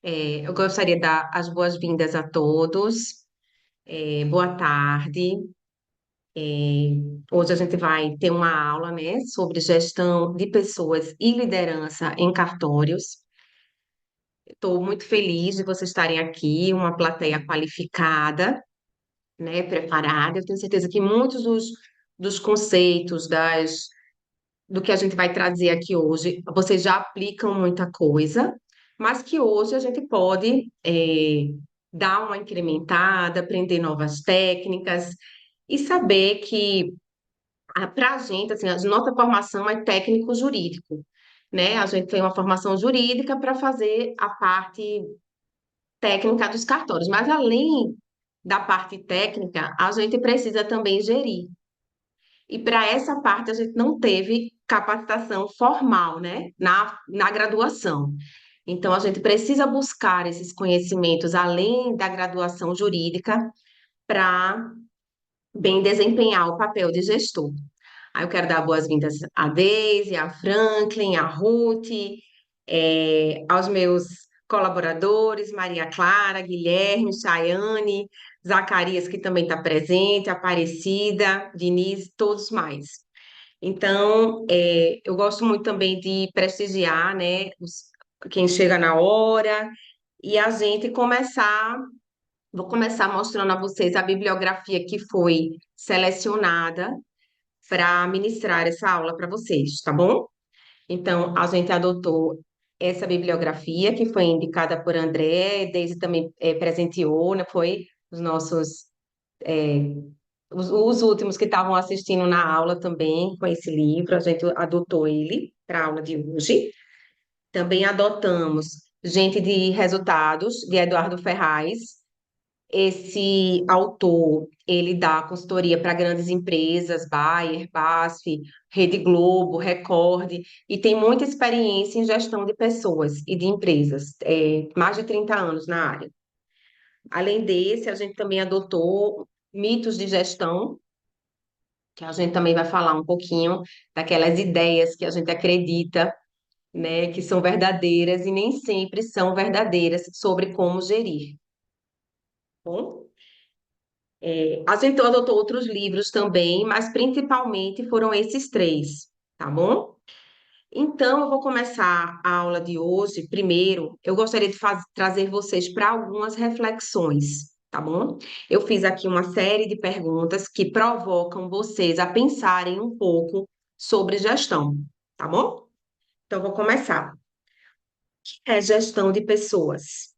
Eu gostaria de dar as boas-vindas a todos. Boa tarde. É, Hoje a gente vai ter uma aula, né, sobre gestão de pessoas e liderança em cartórios. Estou muito feliz de vocês estarem aqui, uma plateia qualificada, né, preparada. Eu tenho certeza que muitos dos conceitos, do que a gente vai trazer aqui hoje, vocês já aplicam muita coisa, mas que hoje a gente pode dar uma incrementada, aprender novas técnicas e saber que, para a gente, assim, a nossa formação é técnico-jurídico, né? A gente tem uma formação jurídica para fazer a parte técnica dos cartórios, mas além da parte técnica, a gente precisa também gerir. E para essa parte a gente não teve capacitação formal, né, na graduação. Então a gente precisa buscar esses conhecimentos além da graduação jurídica para bem desempenhar o papel de gestor. Aí eu quero dar boas-vindas à Deise, à Franklin, à Ruth, aos meus colaboradores, Maria Clara, Guilherme, Chayane, Zacarias, que também está presente, Aparecida, Denise, todos mais. Então, eu gosto muito também de prestigiar, né, quem chega na hora e a gente começar. Vou começar mostrando a vocês a bibliografia que foi selecionada para ministrar essa aula para vocês, tá bom? Então, a gente adotou essa bibliografia que foi indicada por André, Deise também presenteou, né? Foi os nossos os últimos que estavam assistindo na aula também com esse livro, a gente adotou ele para a aula de hoje. Também adotamos Gente de Resultados, de Eduardo Ferraz. Esse autor, ele dá consultoria para grandes empresas, Bayer, BASF, Rede Globo, Record, e tem muita experiência em gestão de pessoas e de empresas, mais de 30 anos na área. Além desse, a gente também adotou mitos de gestão, que a gente também vai falar um pouquinho daquelas ideias que a gente acredita, né, que são verdadeiras e nem sempre são verdadeiras sobre como gerir. Bom, a gente adotou outros livros também, mas principalmente foram esses três, tá bom? Então, eu vou começar a aula de hoje. Primeiro, eu gostaria de trazer vocês para algumas reflexões, tá bom? Eu fiz aqui uma série de perguntas que provocam vocês a pensarem um pouco sobre gestão, tá bom? Então, eu vou começar. O que é gestão de pessoas?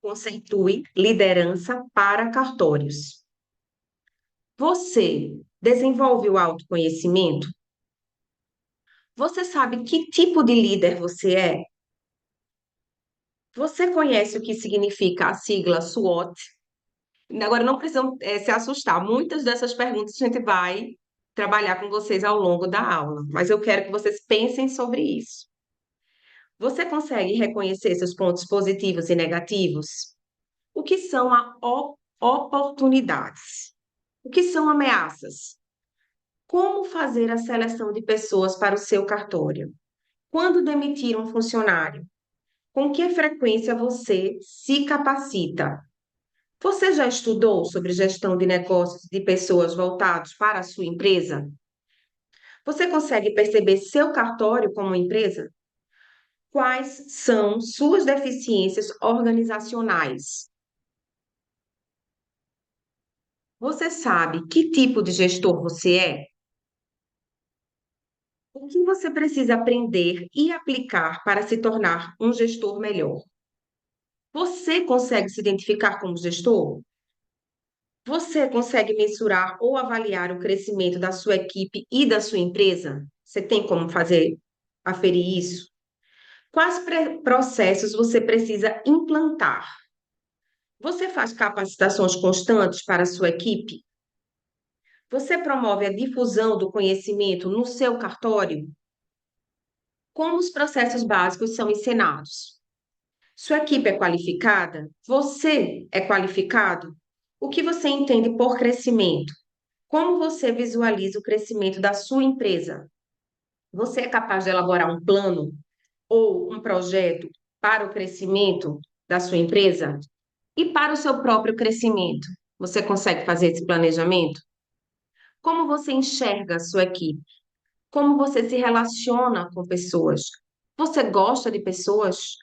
Conceitue liderança para cartórios. Você desenvolve o autoconhecimento? Você sabe que tipo de líder você é? Você conhece o que significa a sigla SWOT? Agora, não precisam, se assustar. Muitas dessas perguntas a gente vai trabalhar com vocês ao longo da aula, mas eu quero que vocês pensem sobre isso. Você consegue reconhecer seus pontos positivos e negativos? O que são oportunidades? O que são ameaças? Como fazer a seleção de pessoas para o seu cartório? Quando demitir um funcionário? Com que frequência você se capacita? Você já estudou sobre gestão de negócios de pessoas voltados para a sua empresa? Você consegue perceber seu cartório como empresa? Quais são suas deficiências organizacionais? Você sabe que tipo de gestor você é? O que você precisa aprender e aplicar para se tornar um gestor melhor? Você consegue se identificar como gestor? Você consegue mensurar ou avaliar o crescimento da sua equipe e da sua empresa? Você tem como aferir isso? Quais processos você precisa implantar? Você faz capacitações constantes para a sua equipe? Você promove a difusão do conhecimento no seu cartório? Como os processos básicos são ensinados? Sua equipe é qualificada? Você é qualificado? O que você entende por crescimento? Como você visualiza o crescimento da sua empresa? Você é capaz de elaborar um plano ou um projeto para o crescimento da sua empresa e para o seu próprio crescimento? Você consegue fazer esse planejamento? Como você enxerga a sua equipe? Como você se relaciona com pessoas? Você gosta de pessoas?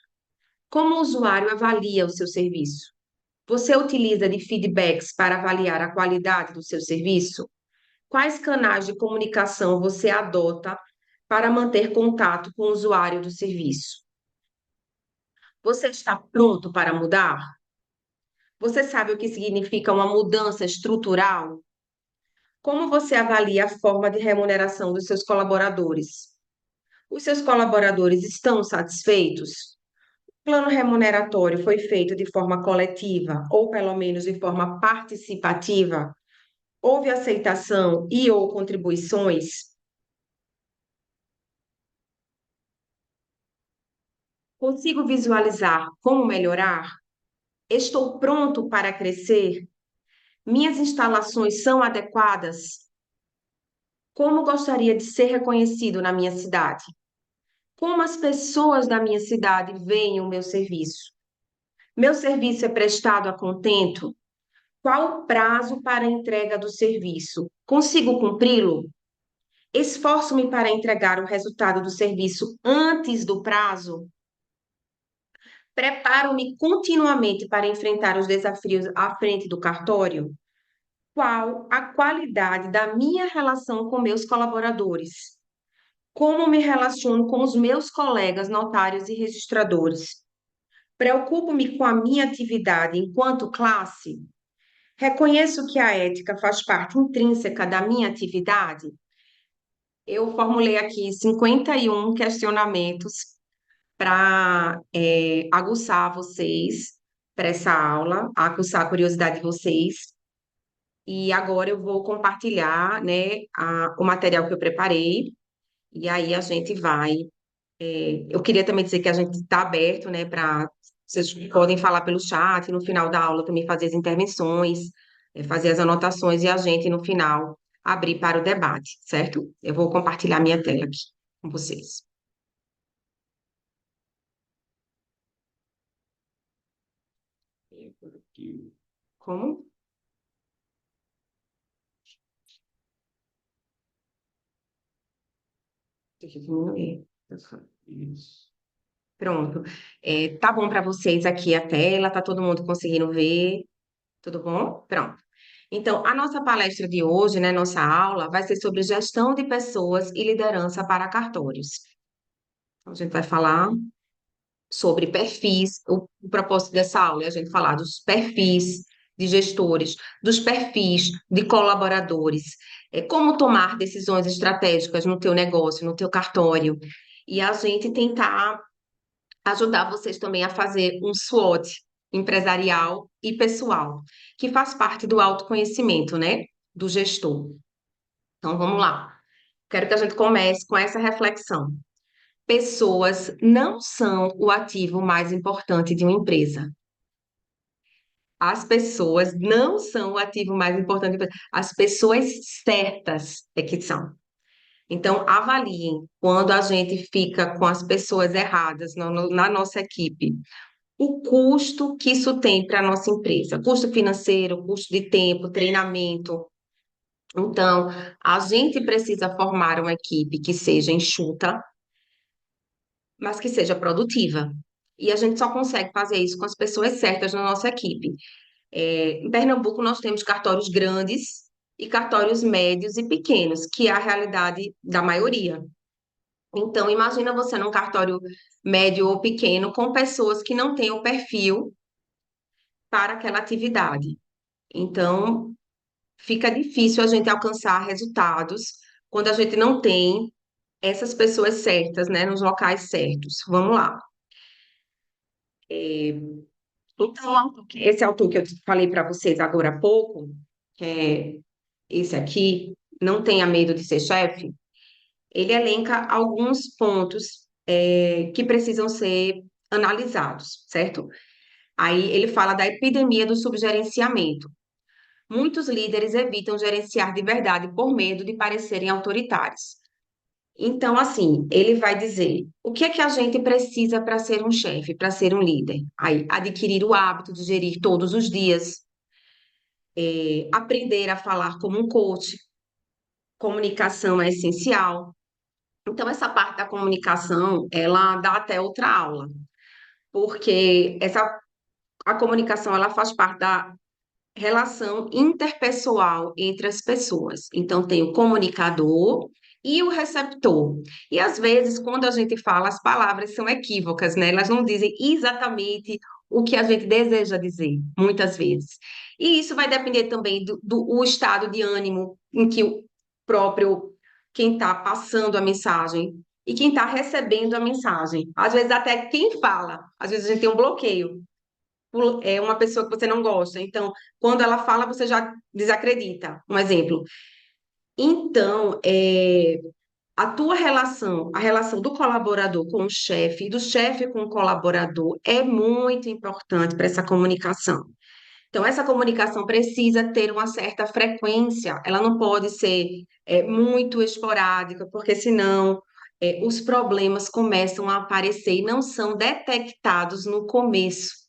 Como o usuário avalia o seu serviço? Você utiliza de feedbacks para avaliar a qualidade do seu serviço? Quais canais de comunicação você adota para manter contato com o usuário do serviço? Você está pronto para mudar? Você sabe o que significa uma mudança estrutural? Como você avalia a forma de remuneração dos seus colaboradores? Os seus colaboradores estão satisfeitos? O plano remuneratório foi feito de forma coletiva ou pelo menos de forma participativa? Houve aceitação e ou contribuições? Consigo visualizar como melhorar? Estou pronto para crescer? Minhas instalações são adequadas? Como gostaria de ser reconhecido na minha cidade? Como as pessoas da minha cidade veem o meu serviço? Meu serviço é prestado a contento? Qual o prazo para a entrega do serviço? Consigo cumpri-lo? Esforço-me para entregar o resultado do serviço antes do prazo? Preparo-me continuamente para enfrentar os desafios à frente do cartório? Qual a qualidade da minha relação com meus colaboradores? Como me relaciono com os meus colegas notários e registradores? Preocupo-me com a minha atividade enquanto classe? Reconheço que a ética faz parte intrínseca da minha atividade? Eu formulei aqui 51 questionamentos para aguçar vocês para essa aula, aguçar a curiosidade de vocês. E agora eu vou compartilhar, né, o material que eu preparei, e aí a gente vai. Eu queria também dizer que a gente está aberto, né, para. Vocês podem falar pelo chat, no final da aula também fazer as intervenções, fazer as anotações e a gente, no final, abrir para o debate, certo? Eu vou compartilhar minha tela aqui com vocês. Como? Deixa eu diminuir. Isso. Pronto. Tá bom para vocês aqui a tela? Tá todo mundo conseguindo ver? Tudo bom? Pronto. Então, a nossa palestra de hoje, né, nossa aula, vai ser sobre gestão de pessoas e liderança para cartórios. Então, a gente vai falar sobre perfis. O propósito dessa aula é a gente falar dos perfis de gestores, dos perfis de colaboradores, como tomar decisões estratégicas no teu negócio, no teu cartório, e a gente tentar ajudar vocês também a fazer um SWOT empresarial e pessoal, que faz parte do autoconhecimento, né, do gestor. Então, vamos lá. Quero que a gente comece com essa reflexão. Pessoas não são o ativo mais importante de uma empresa. As pessoas não são o ativo mais importante. As pessoas certas é que são. Então, avaliem quando a gente fica com as pessoas erradas na nossa equipe, o custo que isso tem para a nossa empresa, custo financeiro, custo de tempo, treinamento. Então, a gente precisa formar uma equipe que seja enxuta, mas que seja produtiva. E a gente só consegue fazer isso com as pessoas certas na nossa equipe. Em Pernambuco, nós temos cartórios grandes e cartórios médios e pequenos, que é a realidade da maioria. Então, imagina você num cartório médio ou pequeno com pessoas que não têm o perfil para aquela atividade. Então, fica difícil a gente alcançar resultados quando a gente não tem essas pessoas certas, né, nos locais certos. Vamos lá. Então, esse autor que eu falei para vocês agora há pouco, que é esse aqui, Não Tenha Medo de Ser Chefe, ele elenca alguns pontos que precisam ser analisados, certo? Aí ele fala da epidemia do subgerenciamento. Muitos líderes evitam gerenciar de verdade por medo de parecerem autoritários. Então, assim, ele vai dizer o que é que a gente precisa para ser um chefe, para ser um líder. Aí, adquirir o hábito de gerir todos os dias, aprender a falar como um coach, comunicação é essencial. Então, essa parte da comunicação, ela dá até outra aula, porque a comunicação, ela faz parte da relação interpessoal entre as pessoas. Então, tem o comunicador e o receptor. E às vezes, quando a gente fala, as palavras são equívocas, né? Elas não dizem exatamente o que a gente deseja dizer, muitas vezes. E isso vai depender também do o estado de ânimo em que o próprio quem está passando a mensagem e quem está recebendo a mensagem. Às vezes, até quem fala, às vezes a gente tem um bloqueio é uma pessoa que você não gosta. Então, quando ela fala, você já desacredita. Um exemplo. Então, a tua relação, a relação do colaborador com o chefe e do chefe com o colaborador é muito importante para essa comunicação. Então, essa comunicação precisa ter uma certa frequência, ela não pode ser muito esporádica, porque senão os problemas começam a aparecer e não são detectados no começo.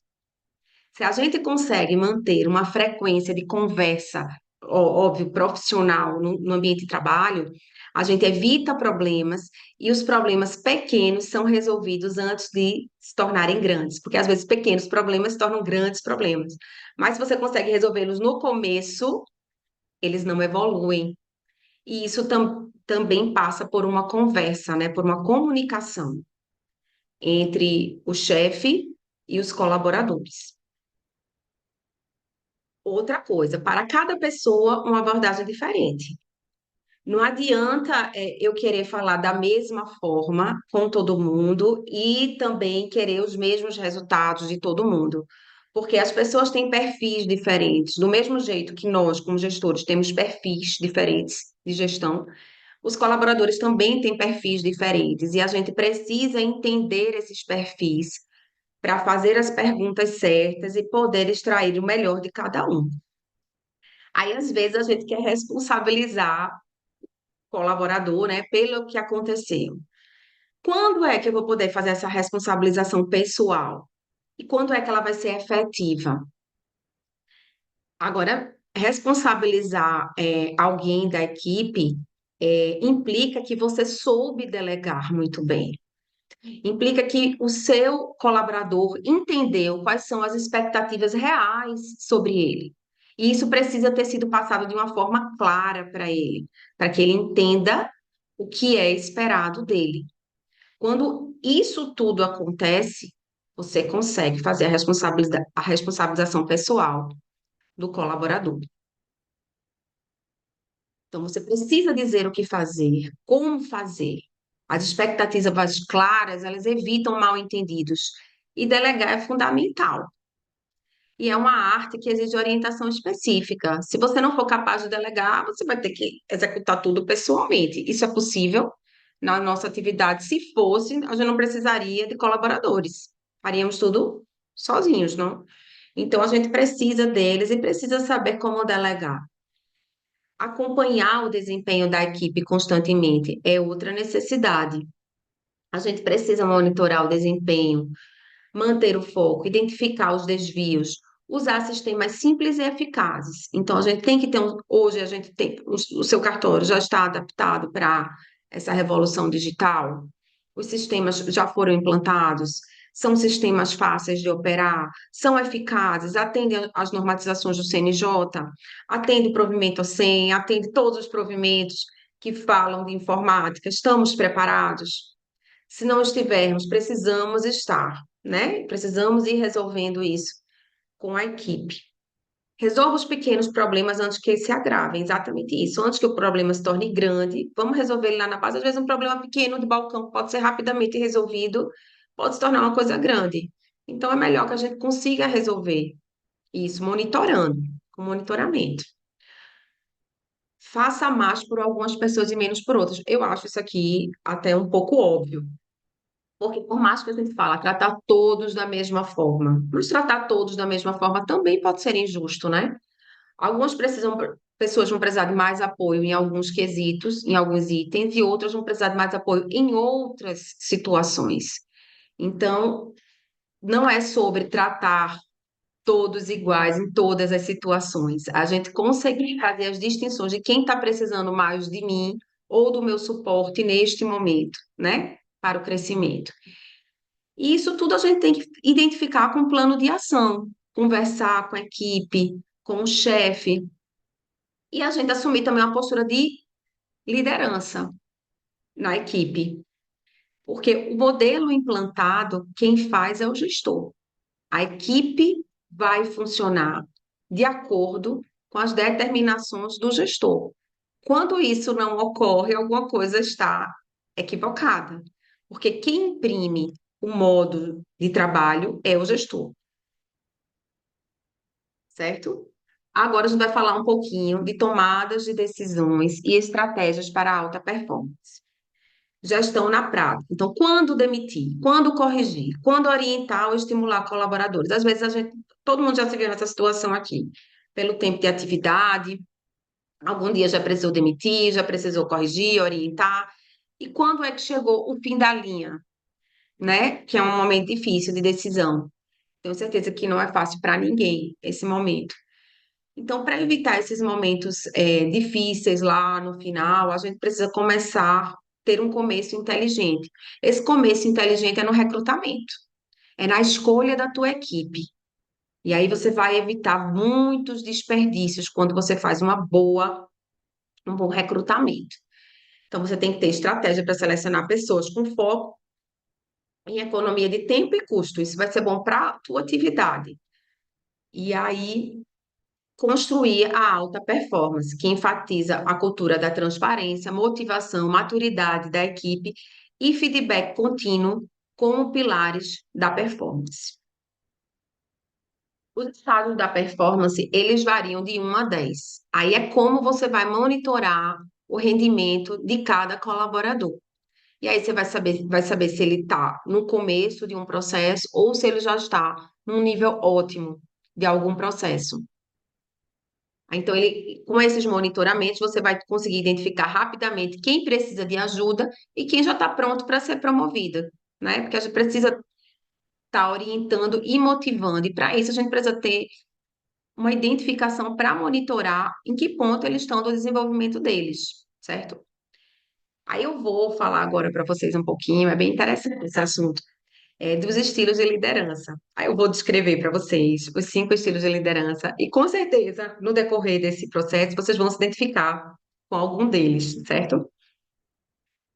Se a gente consegue manter uma frequência de conversa, óbvio, profissional no ambiente de trabalho, a gente evita problemas e os problemas pequenos são resolvidos antes de se tornarem grandes, porque às vezes pequenos problemas se tornam grandes problemas. Mas se você consegue resolvê-los no começo, eles não evoluem. E isso também passa por uma conversa, né, por uma comunicação entre o chefe e os colaboradores. Outra coisa, para cada pessoa, uma abordagem diferente. Não adianta, eu querer falar da mesma forma com todo mundo e também querer os mesmos resultados de todo mundo, porque as pessoas têm perfis diferentes. Do mesmo jeito que nós, como gestores, temos perfis diferentes de gestão, os colaboradores também têm perfis diferentes e a gente precisa entender esses perfis para fazer as perguntas certas e poder extrair o melhor de cada um. Aí, às vezes, a gente quer responsabilizar o colaborador, né, pelo que aconteceu. Quando é que eu vou poder fazer essa responsabilização pessoal? E quando é que ela vai ser efetiva? Agora, responsabilizar alguém da equipe implica que você soube delegar muito bem. Implica que o seu colaborador entendeu quais são as expectativas reais sobre ele. E isso precisa ter sido passado de uma forma clara para ele, para que ele entenda o que é esperado dele. Quando isso tudo acontece, você consegue fazer a responsabilização pessoal do colaborador. Então, você precisa dizer o que fazer, como fazer. As expectativas claras, elas evitam mal-entendidos. E delegar é fundamental. E é uma arte que exige orientação específica. Se você não for capaz de delegar, você vai ter que executar tudo pessoalmente. Isso é possível na nossa atividade. Se fosse, a gente não precisaria de colaboradores. Faríamos tudo sozinhos, não? Então, a gente precisa deles e precisa saber como delegar. Acompanhar o desempenho da equipe constantemente é outra necessidade. A gente precisa monitorar o desempenho, manter o foco, identificar os desvios, usar sistemas simples e eficazes. Então, a gente tem que ter hoje a gente tem o seu cartório já está adaptado para essa revolução digital. Os sistemas já foram implantados, são sistemas fáceis de operar, são eficazes, atendem às normatizações do CNJ, atende o provimento a 100, atende todos os provimentos que falam de informática. Estamos preparados? Se não estivermos, precisamos estar, né? Precisamos ir resolvendo isso com a equipe. Resolva os pequenos problemas antes que eles se agravem, exatamente isso. Antes que o problema se torne grande, vamos resolver ele lá na base. Às vezes, um problema pequeno de balcão que pode ser rapidamente resolvido, pode se tornar uma coisa grande. Então, é melhor que a gente consiga resolver isso monitorando, com monitoramento. Faça mais por algumas pessoas e menos por outras. Eu acho isso aqui até um pouco óbvio. Porque por mais que a gente fala, tratar todos da mesma forma, mas tratar todos da mesma forma também pode ser injusto, né? Alguns precisam pessoas vão precisar de mais apoio em alguns quesitos, em alguns itens, e outras vão precisar de mais apoio em outras situações. Então, não é sobre tratar todos iguais em todas as situações. A gente consegue fazer as distinções de quem está precisando mais de mim ou do meu suporte neste momento, né? Para o crescimento. E isso tudo a gente tem que identificar com um plano de ação, conversar com a equipe, com o chefe, e a gente assumir também uma postura de liderança na equipe. Porque o modelo implantado, quem faz é o gestor. A equipe vai funcionar de acordo com as determinações do gestor. Quando isso não ocorre, alguma coisa está equivocada, porque quem imprime o modo de trabalho é o gestor, certo? Agora a gente vai falar um pouquinho de tomadas de decisões e estratégias para a alta performance. Gestão na prática. Então, quando demitir, quando corrigir, quando orientar ou estimular colaboradores. Às vezes a gente, todo mundo já se viu nessa situação aqui, pelo tempo de atividade, algum dia já precisou demitir, já precisou corrigir, orientar. E quando é que chegou o fim da linha, né? Que é um momento difícil de decisão. Tenho certeza que não é fácil para ninguém esse momento. Então, para evitar esses momentos difíceis lá no final, a gente precisa começar a ter um começo inteligente. Esse começo inteligente é no recrutamento, é na escolha da tua equipe. E aí você vai evitar muitos desperdícios quando você faz um bom recrutamento. Então, você tem que ter estratégia para selecionar pessoas com foco em economia de tempo e custo. Isso vai ser bom para a tua atividade. E aí, construir a alta performance, que enfatiza a cultura da transparência, motivação, maturidade da equipe e feedback contínuo como pilares da performance. Os estados da performance, eles variam de 1 a 10. Aí é como você vai monitorar o rendimento de cada colaborador. E aí você vai saber se ele está no começo de um processo ou se ele já está num nível ótimo de algum processo. Então, com esses monitoramentos, você vai conseguir identificar rapidamente quem precisa de ajuda e quem já está pronto para ser promovido, né? Porque a gente precisa estar orientando e motivando, e para isso a gente precisa ter uma identificação para monitorar em que ponto eles estão do desenvolvimento deles, certo? Aí eu vou falar agora para vocês um pouquinho, é bem interessante esse assunto, dos estilos de liderança. Aí eu vou descrever para vocês os 5 estilos de liderança e com certeza no decorrer desse processo vocês vão se identificar com algum deles, certo?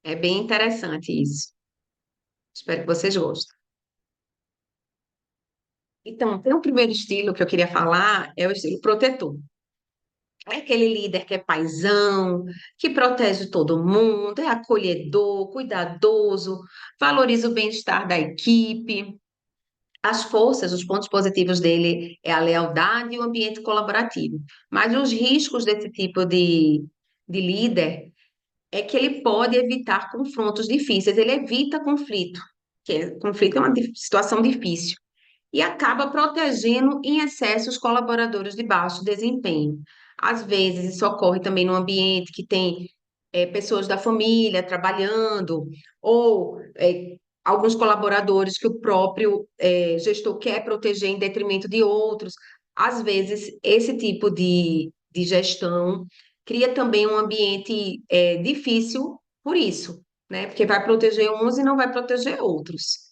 É bem interessante isso. Espero que vocês gostem. Então, tem o primeiro estilo que eu queria falar, é o estilo protetor. É aquele líder que é paizão, que protege todo mundo, é acolhedor, cuidadoso, valoriza o bem-estar da equipe. As forças, os pontos positivos dele é a lealdade e o ambiente colaborativo. Mas os riscos desse tipo de líder é que ele pode evitar confrontos difíceis, ele evita conflito, conflito é uma situação difícil, e acaba protegendo em excesso os colaboradores de baixo desempenho. Às vezes, isso ocorre também no ambiente que tem pessoas da família trabalhando, ou alguns colaboradores que o próprio gestor quer proteger em detrimento de outros. Às vezes, esse tipo de gestão cria também um ambiente difícil por isso, né? Porque vai proteger uns e não vai proteger outros.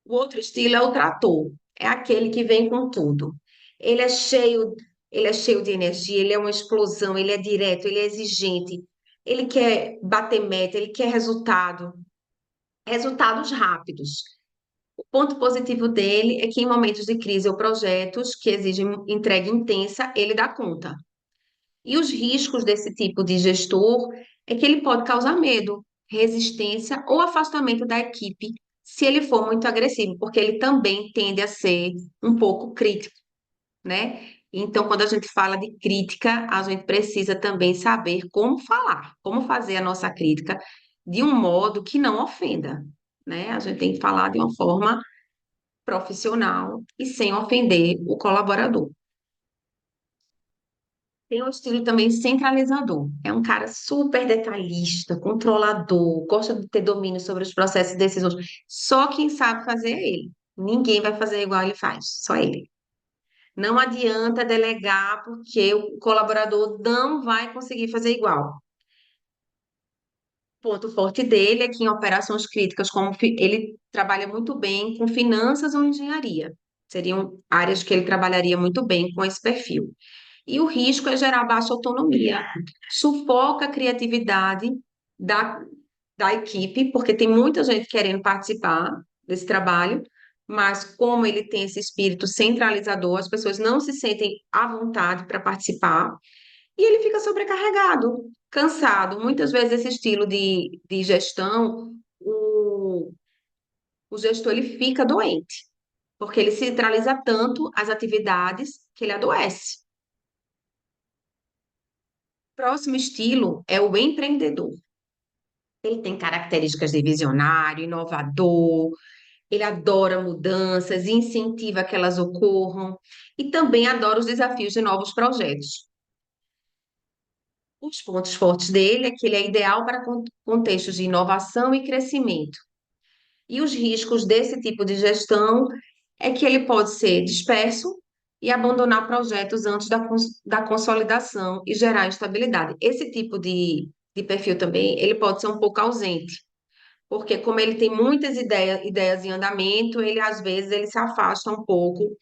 O outro estilo é o trator, é aquele que vem com tudo. Ele é cheio, ele é cheio de energia, ele é uma explosão, ele é direto, ele é exigente, ele quer bater meta, ele quer resultados rápidos. O ponto positivo dele é que em momentos de crise ou projetos que exigem entrega intensa, ele dá conta. E os riscos desse tipo de gestor é que ele pode causar medo, resistência ou afastamento da equipe se ele for muito agressivo, porque ele também tende a ser um pouco crítico, né? Então, quando a gente fala de crítica, a gente precisa também saber como falar, como fazer a nossa crítica de um modo que não ofenda, né? A gente tem que falar de uma forma profissional e sem ofender o colaborador. Tem um estilo também centralizador. É um cara super detalhista, controlador, gosta de ter domínio sobre os processos decisões. Só quem sabe fazer é ele. Ninguém vai fazer igual ele faz, só ele. Não adianta delegar, porque o colaborador não vai conseguir fazer igual. O ponto forte dele é que em operações críticas, ele trabalha muito bem com finanças ou engenharia. Seriam áreas que ele trabalharia muito bem com esse perfil. E o risco é gerar baixa autonomia, sufoca a criatividade da, da equipe, porque tem muita gente querendo participar desse trabalho, mas como ele tem esse espírito centralizador, as pessoas não se sentem à vontade para participar e ele fica sobrecarregado, cansado. Muitas vezes esse estilo de gestão, o gestor ele fica doente, porque ele centraliza tanto as atividades que ele adoece. Próximo estilo é o empreendedor. Ele tem características de visionário, inovador, ele adora mudanças, incentiva que elas ocorram e também adora os desafios de novos projetos. Os pontos fortes dele é que ele é ideal para contextos de inovação e crescimento. E os riscos desse tipo de gestão é que ele pode ser disperso e abandonar projetos antes da consolidação e gerar instabilidade. Esse tipo de perfil também, ele pode ser um pouco ausente, porque como ele tem muitas ideias em andamento, ele às vezes ele se afasta um pouco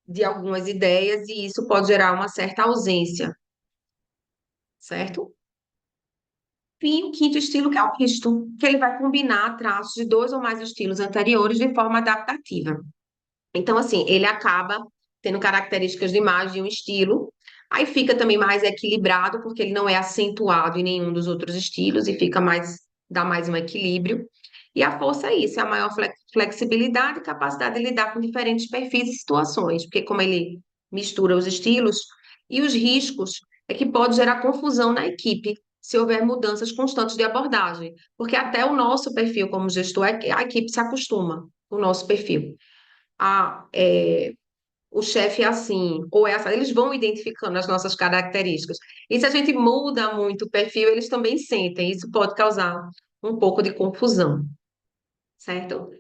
de algumas ideias e isso pode gerar uma certa ausência, certo? E o quinto estilo, que é o misto, que ele vai combinar traços de dois ou mais estilos anteriores de forma adaptativa. Então, assim, ele acaba tendo características de mais de um estilo, aí fica também mais equilibrado, porque ele não é acentuado em nenhum dos outros estilos e fica mais, dá mais um equilíbrio. E a força é isso, é a maior flexibilidade e capacidade de lidar com diferentes perfis e situações, porque como ele mistura os estilos e os riscos, é que pode gerar confusão na equipe se houver mudanças constantes de abordagem, porque até o nosso perfil como gestor, a equipe se acostuma com o nosso perfil. Ah, o chefe é assim, ou é assim, eles vão identificando as nossas características. E se a gente muda muito o perfil, eles também sentem, isso pode causar um pouco de confusão, certo?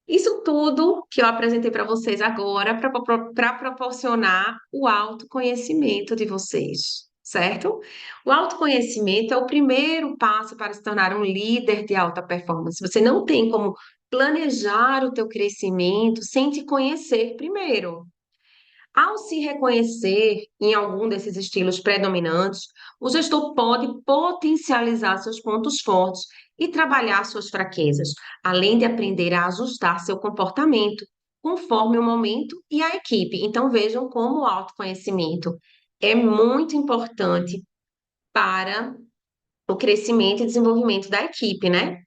Isso tudo que eu apresentei para vocês agora para proporcionar o autoconhecimento de vocês, certo? O autoconhecimento é o primeiro passo para se tornar um líder de alta performance. Você não tem como planejar o teu crescimento sem te conhecer primeiro. Ao se reconhecer em algum desses estilos predominantes, o gestor pode potencializar seus pontos fortes e trabalhar suas fraquezas, além de aprender a ajustar seu comportamento conforme o momento e a equipe. Então, vejam como o autoconhecimento é muito importante para o crescimento e desenvolvimento da equipe, né?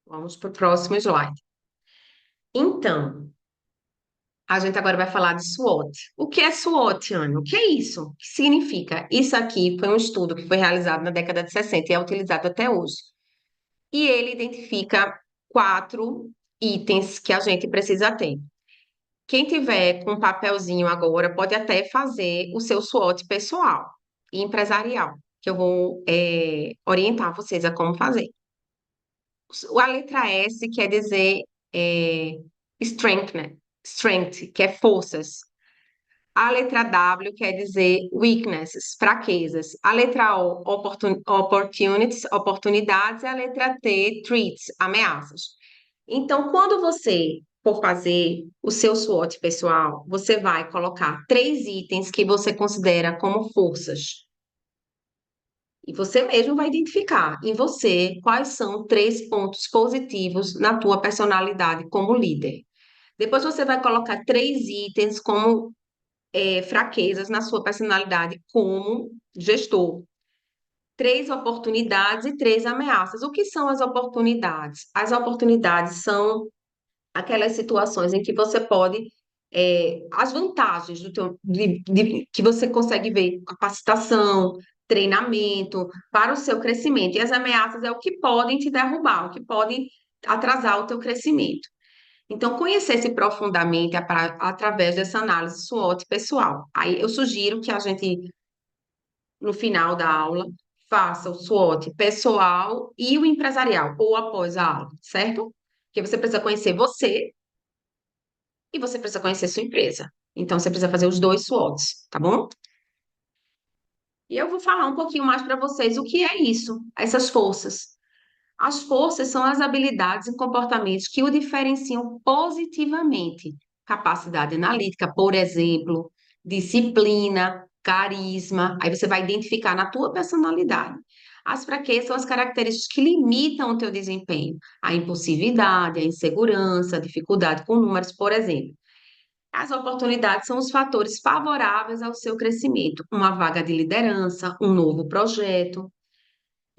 Vamos para o próximo slide. Então, a gente agora vai falar de SWOT. O que é SWOT, Ana? O que é isso? O que significa? Isso aqui foi um estudo que foi realizado na década de 60 e é utilizado até hoje. E ele identifica quatro itens que a gente precisa ter. Quem tiver com um papelzinho agora pode até fazer o seu SWOT pessoal e empresarial, que eu vou orientar vocês a como fazer. A letra S quer dizer é, strength, né? Strength, que é forças. A letra W quer dizer weaknesses, fraquezas. A letra O, opportunities, oportunidades. E a letra T, threats, ameaças. Então, quando você for fazer o seu SWOT pessoal, você vai colocar três itens que você considera como forças. E você mesmo vai identificar em você quais são três pontos positivos na tua personalidade como líder. Depois você vai colocar três itens como fraquezas na sua personalidade como gestor. Três oportunidades e três ameaças. O que são as oportunidades? As oportunidades são aquelas situações em que você pode, as vantagens que você consegue ver, capacitação, treinamento para o seu crescimento. E as ameaças é o que podem te derrubar, o que podem atrasar o teu crescimento. Então, conhecer-se profundamente através dessa análise SWOT pessoal. Aí eu sugiro que a gente, no final da aula, faça o SWOT pessoal e o empresarial, ou após a aula, certo? Porque você precisa conhecer você e você precisa conhecer sua empresa. Então, você precisa fazer os dois SWOTs, tá bom? E eu vou falar um pouquinho mais para vocês o que é isso, essas forças. As forças são as habilidades e comportamentos que o diferenciam positivamente. Capacidade analítica, por exemplo, disciplina, carisma. Aí você vai identificar na tua personalidade. As fraquezas são as características que limitam o teu desempenho. A impulsividade, a insegurança, a dificuldade com números, por exemplo. As oportunidades são os fatores favoráveis ao seu crescimento. Uma vaga de liderança, um novo projeto.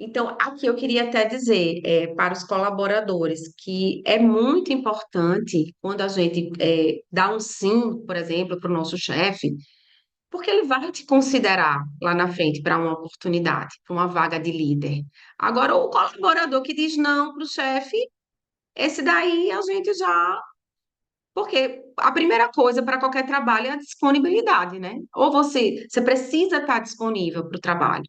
Então, aqui eu queria até dizer para os colaboradores que é muito importante quando a gente dá um sim, por exemplo, para o nosso chefe, porque ele vai te considerar lá na frente para uma oportunidade, para uma vaga de líder. Agora, o colaborador que diz não para o chefe, esse daí a gente já. Porque a primeira coisa para qualquer trabalho é a disponibilidade, né? Ou você precisa estar disponível para o trabalho.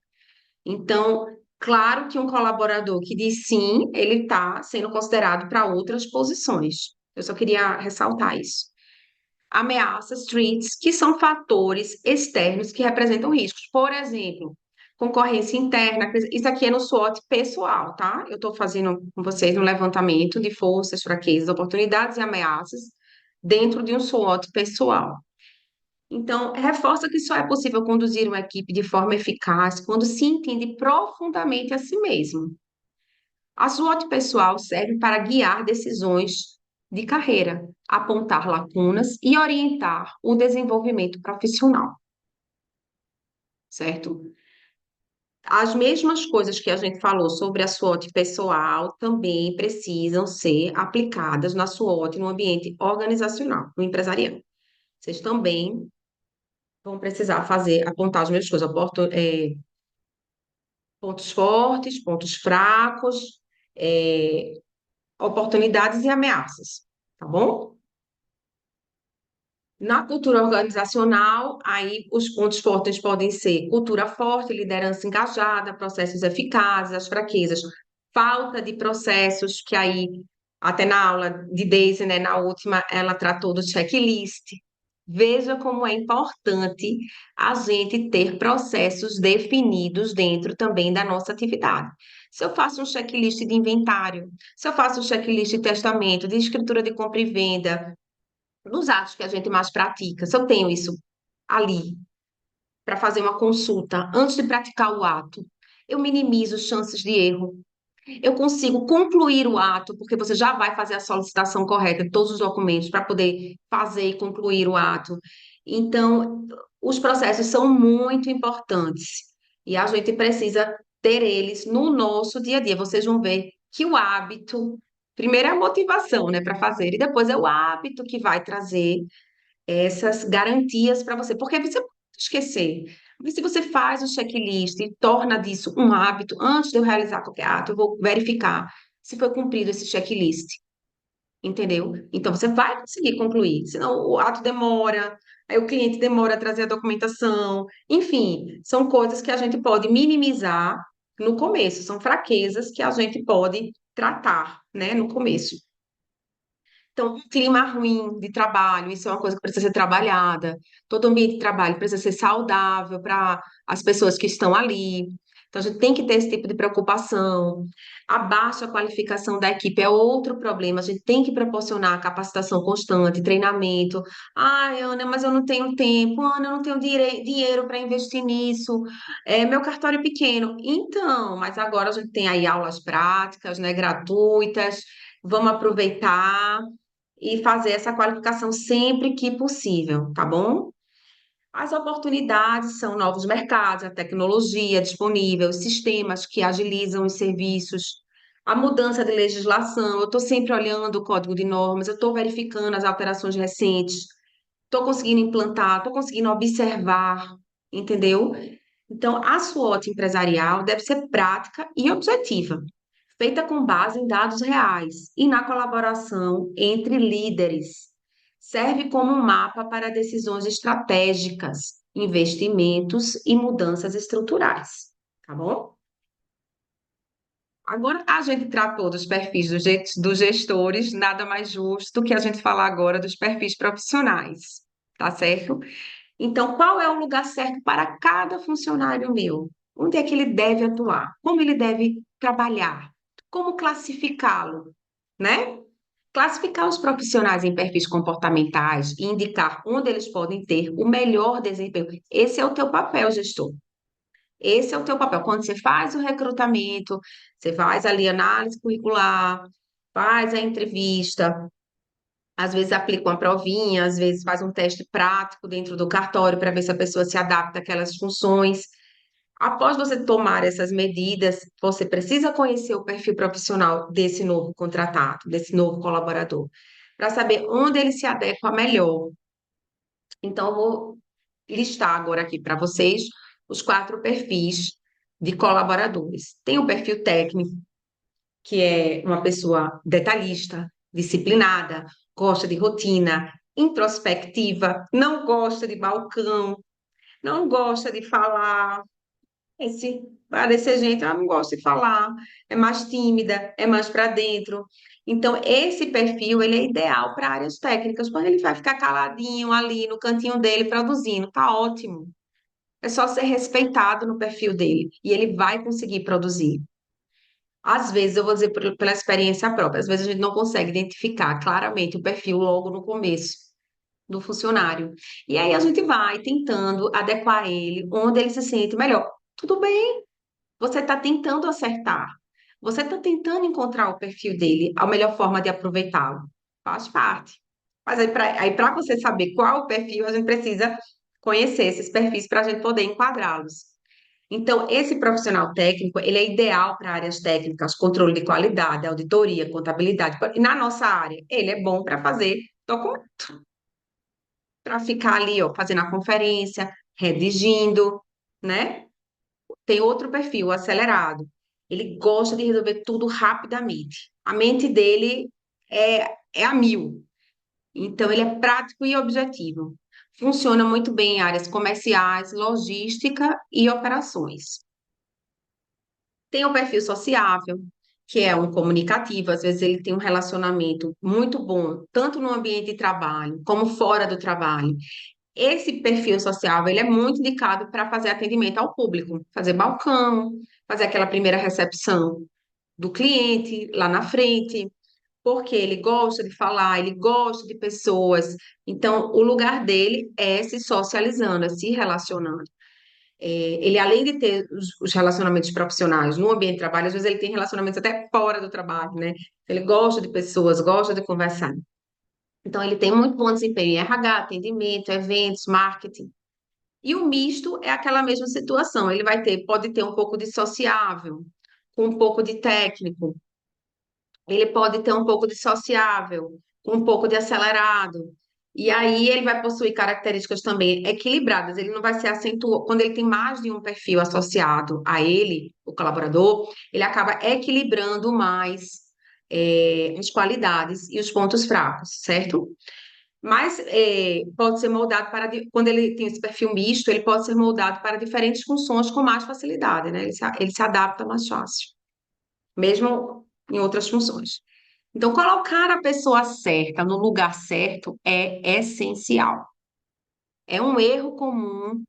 Então, claro que um colaborador que diz sim, ele está sendo considerado para outras posições. Eu só queria ressaltar isso. Ameaças, threats, que são fatores externos que representam riscos. Por exemplo, concorrência interna, isso aqui é no SWOT pessoal, tá? Eu estou fazendo com vocês um levantamento de forças, fraquezas, oportunidades e ameaças dentro de um SWOT pessoal. Então, reforça que só é possível conduzir uma equipe de forma eficaz quando se entende profundamente a si mesmo. A SWOT pessoal serve para guiar decisões de carreira, apontar lacunas e orientar o desenvolvimento profissional, certo? As mesmas coisas que a gente falou sobre a SWOT pessoal também precisam ser aplicadas na SWOT no ambiente organizacional, no empresarial. Vocês também vão precisar fazer, apontar as mesmas coisas, pontos fortes, pontos fracos, é, oportunidades e ameaças, tá bom? Na cultura organizacional, aí os pontos fortes podem ser cultura forte, liderança engajada, processos eficazes, as fraquezas, falta de processos, que aí, até na aula de Daisy, né, na última, ela tratou do checklist. Veja como é importante a gente ter processos definidos dentro também da nossa atividade. Se eu faço um checklist de inventário, se eu faço um checklist de testamento, de escritura de compra e venda, nos atos que a gente mais pratica, se eu tenho isso ali para fazer uma consulta antes de praticar o ato, eu minimizo chances de erro. Eu consigo concluir o ato, porque você já vai fazer a solicitação correta de todos os documentos para poder fazer e concluir o ato. Então, os processos são muito importantes e a gente precisa ter eles no nosso dia a dia. Vocês vão ver que o hábito, primeiro é a motivação, né, para fazer, e depois é o hábito que vai trazer essas garantias para você, porque você pode esquecer. Mas se você faz o checklist e torna disso um hábito, antes de eu realizar qualquer ato, eu vou verificar se foi cumprido esse checklist, entendeu? Então você vai conseguir concluir, senão o ato demora, aí o cliente demora a trazer a documentação, enfim, são coisas que a gente pode minimizar no começo, são fraquezas que a gente pode tratar, né, no começo. Então, um clima ruim de trabalho, isso é uma coisa que precisa ser trabalhada. Todo ambiente de trabalho precisa ser saudável para as pessoas que estão ali. Então, a gente tem que ter esse tipo de preocupação. A baixa qualificação da equipe é outro problema. A gente tem que proporcionar capacitação constante, treinamento. Ai, Ana, mas eu não tenho tempo. Ana, eu não tenho dinheiro para investir nisso. Meu cartório é pequeno. Então, mas agora a gente tem aí aulas práticas, né, gratuitas. Vamos aproveitar e fazer essa qualificação sempre que possível, tá bom? As oportunidades são novos mercados, a tecnologia disponível, os sistemas que agilizam os serviços, a mudança de legislação. Eu estou sempre olhando o código de normas, eu estou verificando as alterações recentes, estou conseguindo implantar, estou conseguindo observar, entendeu? Então, a SWOT empresarial deve ser prática e objetiva. feita com base em dados reais e na colaboração entre líderes. Serve como um mapa para decisões estratégicas, investimentos e mudanças estruturais. Tá bom? Agora, a gente tratou dos perfis dos gestores, nada mais justo do que a gente falar agora dos perfis profissionais, tá certo? Então, qual é o lugar certo para cada funcionário meu? Onde é que ele deve atuar? Como ele deve trabalhar? Como classificá-lo, né? Classificar os profissionais em perfis comportamentais e indicar onde eles podem ter o melhor desempenho. Esse é o teu papel, gestor. Esse é o teu papel. Quando você faz o recrutamento, você faz ali análise curricular, faz a entrevista, às vezes aplica uma provinha, às vezes faz um teste prático dentro do cartório para ver se a pessoa se adapta àquelas funções. Após você tomar essas medidas, você precisa conhecer o perfil profissional desse novo contratado, desse novo colaborador, para saber onde ele se adequa melhor. Então, eu vou listar agora aqui para vocês os quatro perfis de colaboradores. Tem o perfil técnico, que é uma pessoa detalhista, disciplinada, gosta de rotina, introspectiva, não gosta de balcão, não gosta de falar. Parece gente, ela não gosta de falar, é mais tímida, é mais para dentro. Então, esse perfil, ele é ideal para áreas técnicas, quando ele vai ficar caladinho ali no cantinho dele produzindo, tá ótimo. É só ser respeitado no perfil dele e ele vai conseguir produzir. Às vezes, eu vou dizer pela experiência própria, às vezes a gente não consegue identificar claramente o perfil logo no começo do funcionário. E aí a gente vai tentando adequar ele onde ele se sente melhor. Tudo bem, você está tentando acertar. Você está tentando encontrar o perfil dele, a melhor forma de aproveitá-lo. Faz parte. Mas aí para você saber qual o perfil, a gente precisa conhecer esses perfis para a gente poder enquadrá-los. Então, esse profissional técnico, ele é ideal para áreas técnicas, controle de qualidade, auditoria, contabilidade. E na nossa área, ele é bom para fazer documento, para ficar ali, ó, fazendo a conferência, redigindo, né? Tem outro perfil, acelerado. Ele gosta de resolver tudo rapidamente. A mente dele é a mil. Então, ele é prático e objetivo. Funciona muito bem em áreas comerciais, logística e operações. Tem o perfil sociável, que é um comunicativo, às vezes ele tem um relacionamento muito bom, tanto no ambiente de trabalho como fora do trabalho. Esse perfil social, ele é muito indicado para fazer atendimento ao público, fazer balcão, fazer aquela primeira recepção do cliente lá na frente, porque ele gosta de falar, ele gosta de pessoas. Então, o lugar dele é se socializando, é se relacionando. Ele, além de ter os relacionamentos profissionais no ambiente de trabalho, às vezes ele tem relacionamentos até fora do trabalho, né? Ele gosta de pessoas, gosta de conversar. Então, ele tem muito bom desempenho em RH, atendimento, eventos, marketing. E o misto é aquela mesma situação. Ele vai ter, pode ter um pouco de sociável, com um pouco de técnico. Ele pode ter um pouco de sociável, com um pouco de acelerado. E aí ele vai possuir características também equilibradas. Ele não vai ser acentuado. Quando ele tem mais de um perfil associado a ele, o colaborador, ele acaba equilibrando mais as qualidades e os pontos fracos, certo? Mas pode ser moldado para, quando ele tem esse perfil misto, ele pode ser moldado para diferentes funções com mais facilidade, né? Ele se adapta mais fácil, mesmo em outras funções. Então, colocar a pessoa certa no lugar certo é essencial. É um erro comum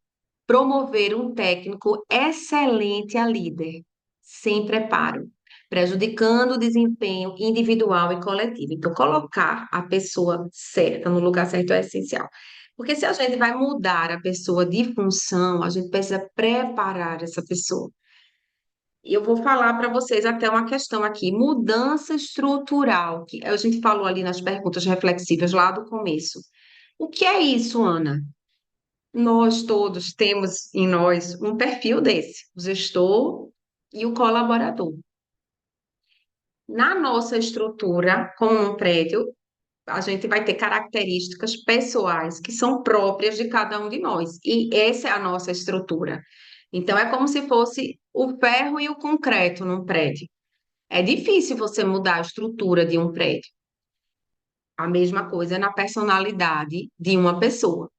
promover um técnico excelente a líder, sem preparo, prejudicando o desempenho individual e coletivo. Então, colocar a pessoa certa no lugar certo é essencial. Porque se a gente vai mudar a pessoa de função, a gente precisa preparar essa pessoa. E eu vou falar para vocês até uma questão aqui, mudança estrutural, que a gente falou ali nas perguntas reflexivas lá do começo. O que é isso, Ana? Nós todos temos em nós um perfil desse, o gestor e o colaborador. Na nossa estrutura, como um prédio, a gente vai ter características pessoais que são próprias de cada um de nós, e essa é a nossa estrutura. Então, é como se fosse o ferro e o concreto num prédio. É difícil você mudar a estrutura de um prédio. A mesma coisa na personalidade de uma pessoa.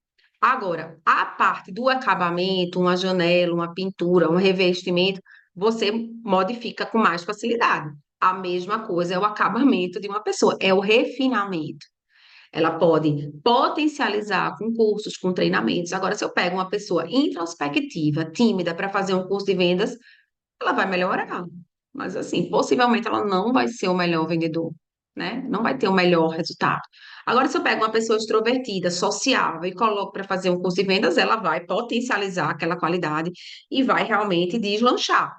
Agora, a parte do acabamento, uma janela, uma pintura, um revestimento, você modifica com mais facilidade. A mesma coisa é o acabamento de uma pessoa, é o refinamento. Ela pode potencializar com cursos, com treinamentos. Agora, se eu pego uma pessoa introspectiva, tímida, para fazer um curso de vendas, ela vai melhorar. Mas, assim, possivelmente ela não vai ser o melhor vendedor, né? Não vai ter o melhor resultado. Agora, se eu pego uma pessoa extrovertida, sociável e coloco para fazer um curso de vendas, ela vai potencializar aquela qualidade e vai realmente deslanchar.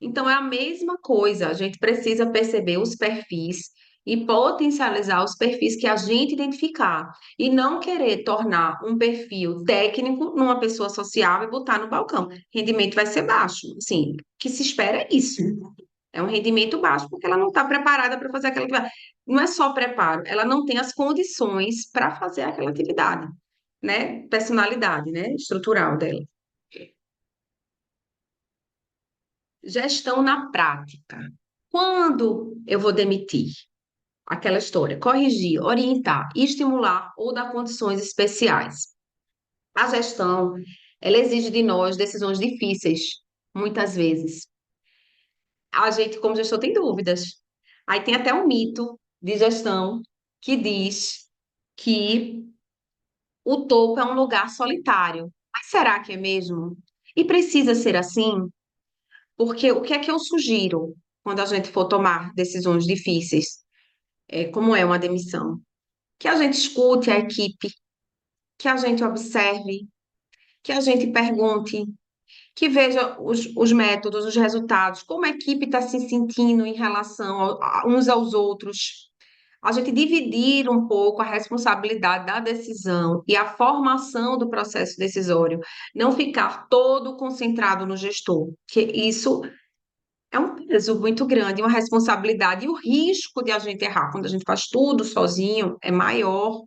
Então, é a mesma coisa, a gente precisa perceber os perfis e potencializar os perfis que a gente identificar, e não querer tornar um perfil técnico numa pessoa sociável e botar no balcão. O rendimento vai ser baixo. Assim, o que se espera é isso. É um rendimento baixo porque ela não está preparada para fazer aquela atividade. Não é só preparo, ela não tem as condições para fazer aquela atividade, né? Personalidade, né? Estrutural dela. Gestão na prática. Quando eu vou demitir? Aquela história, corrigir, orientar, estimular ou dar condições especiais. A gestão, ela exige de nós decisões difíceis, muitas vezes. A gente, como gestor, tem dúvidas. Aí tem até um mito de gestão que diz que o topo é um lugar solitário. Mas será que é mesmo? E precisa ser assim? Porque o que é que eu sugiro quando a gente for tomar decisões difíceis, como é uma demissão? Que a gente escute a equipe, que a gente observe, que a gente pergunte, que veja os métodos, os resultados, como a equipe está se sentindo em relação uns aos outros. A gente dividir um pouco a responsabilidade da decisão e a formação do processo decisório, não ficar todo concentrado no gestor, que isso é um peso muito grande, uma responsabilidade, e o risco de a gente errar quando a gente faz tudo sozinho é maior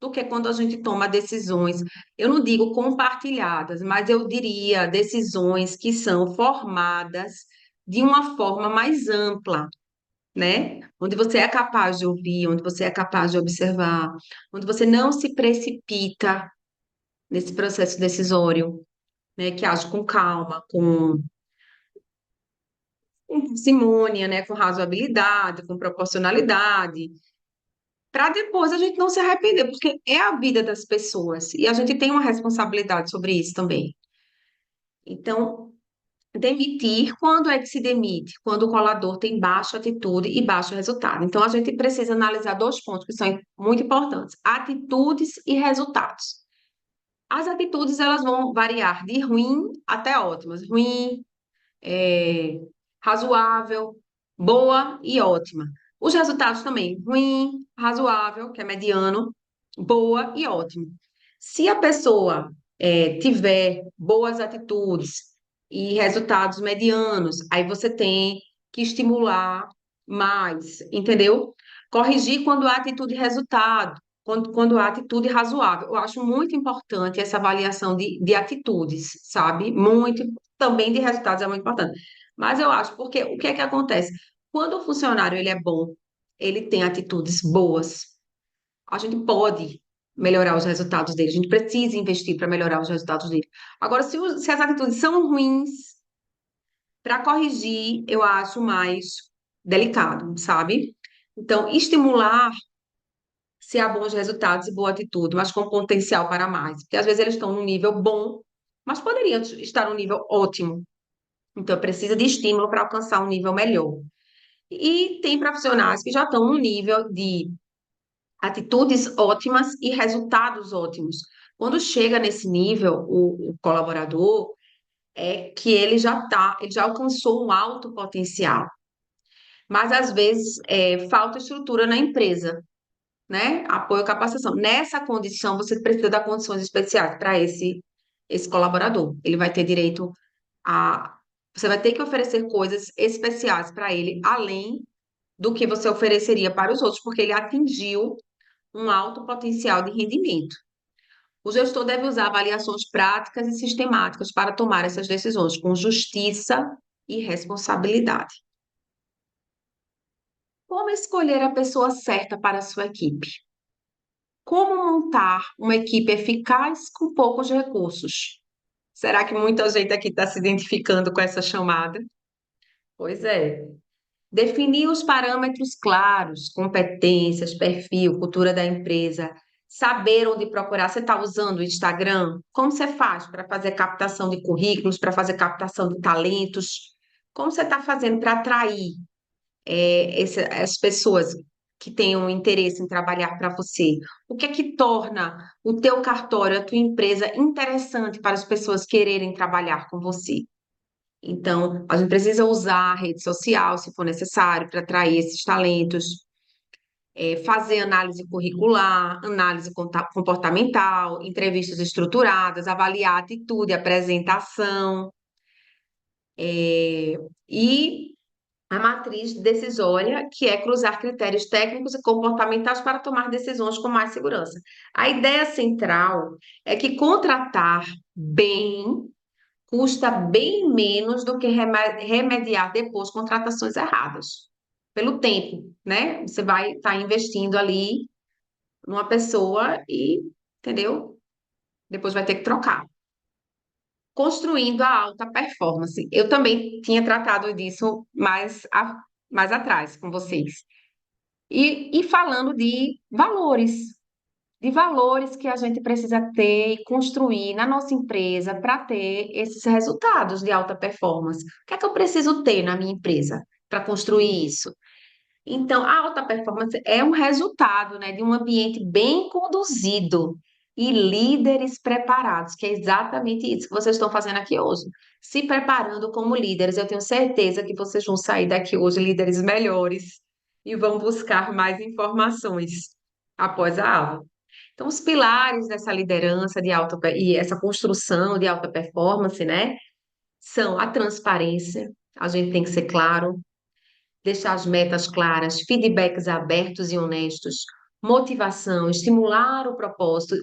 do que quando a gente toma decisões, eu não digo compartilhadas, mas eu diria decisões que são formadas de uma forma mais ampla, né? Onde você é capaz de ouvir, onde você é capaz de observar, onde você não se precipita nesse processo decisório, né? Que age com calma, com parcimônia, né? Com razoabilidade, com proporcionalidade, para depois a gente não se arrepender, porque é a vida das pessoas e a gente tem uma responsabilidade sobre isso também. Então, demitir, quando é que se demite? Quando o colador tem baixa atitude e baixo resultado. Então, a gente precisa analisar dois pontos que são muito importantes: atitudes e resultados. As atitudes, elas vão variar de ruim até ótimas. Ruim, é, razoável, boa e ótima. Os resultados também, ruim, razoável, que é mediano, boa e ótimo. Se a pessoa tiver boas atitudes e resultados medianos, aí você tem que estimular mais, entendeu? Corrigir quando há atitude e resultado, quando há atitude razoável. Eu acho muito importante essa avaliação de atitudes, sabe? Muito, também de resultados é muito importante. Mas eu acho, porque o que é que acontece? Quando o funcionário ele é bom, ele tem atitudes boas, a gente pode melhorar os resultados dele, a gente precisa investir para melhorar os resultados dele. Agora, se as atitudes são ruins, para corrigir, eu acho mais delicado, sabe? Então, estimular se há bons resultados e boa atitude, mas com potencial para mais. Porque às vezes eles estão num nível bom, mas poderiam estar num nível ótimo. Então, precisa de estímulo para alcançar um nível melhor. E tem profissionais que já estão no nível de atitudes ótimas e resultados ótimos. Quando chega nesse nível, o colaborador é que ele já alcançou um alto potencial. Mas às vezes falta estrutura na empresa, né? Apoio e capacitação. Nessa condição, você precisa dar condições especiais para esse colaborador. Ele vai ter direito a. Você vai ter que oferecer coisas especiais para ele, além do que você ofereceria para os outros, porque ele atingiu um alto potencial de rendimento. O gestor deve usar avaliações práticas e sistemáticas para tomar essas decisões com justiça e responsabilidade. Como escolher a pessoa certa para a sua equipe? Como montar uma equipe eficaz com poucos recursos? Será que muita gente aqui está se identificando com essa chamada? Pois é. Definir os parâmetros claros, competências, perfil, cultura da empresa, saber onde procurar. Você está usando o Instagram? Como você faz para fazer captação de currículos, para fazer captação de talentos? Como você está fazendo para atrair as pessoas que tenham interesse em trabalhar para você? O que é que torna o teu cartório, a tua empresa interessante para as pessoas quererem trabalhar com você? Então, a gente precisa usar a rede social, se for necessário, para atrair esses talentos, fazer análise curricular, análise comportamental, entrevistas estruturadas, avaliar atitude, apresentação, e a matriz decisória, que é cruzar critérios técnicos e comportamentais para tomar decisões com mais segurança. A ideia central é que contratar bem custa bem menos do que remediar depois contratações erradas. Pelo tempo, né? Você vai estar investindo ali numa pessoa e, entendeu? Depois vai ter que trocar. Construindo a alta performance. Eu também tinha tratado disso mais atrás com vocês. E falando de valores que a gente precisa ter e construir na nossa empresa para ter esses resultados de alta performance. O que é que eu preciso ter na minha empresa para construir isso? Então, a alta performance é um resultado, né, de um ambiente bem conduzido e líderes preparados, que é exatamente isso que vocês estão fazendo aqui hoje. Se preparando como líderes. Eu tenho certeza que vocês vão sair daqui hoje líderes melhores e vão buscar mais informações após a aula. Então, os pilares dessa liderança de e essa construção de alta performance, né, são a transparência, a gente tem que ser claro, deixar as metas claras, feedbacks abertos e honestos, motivação, estimular o propósito.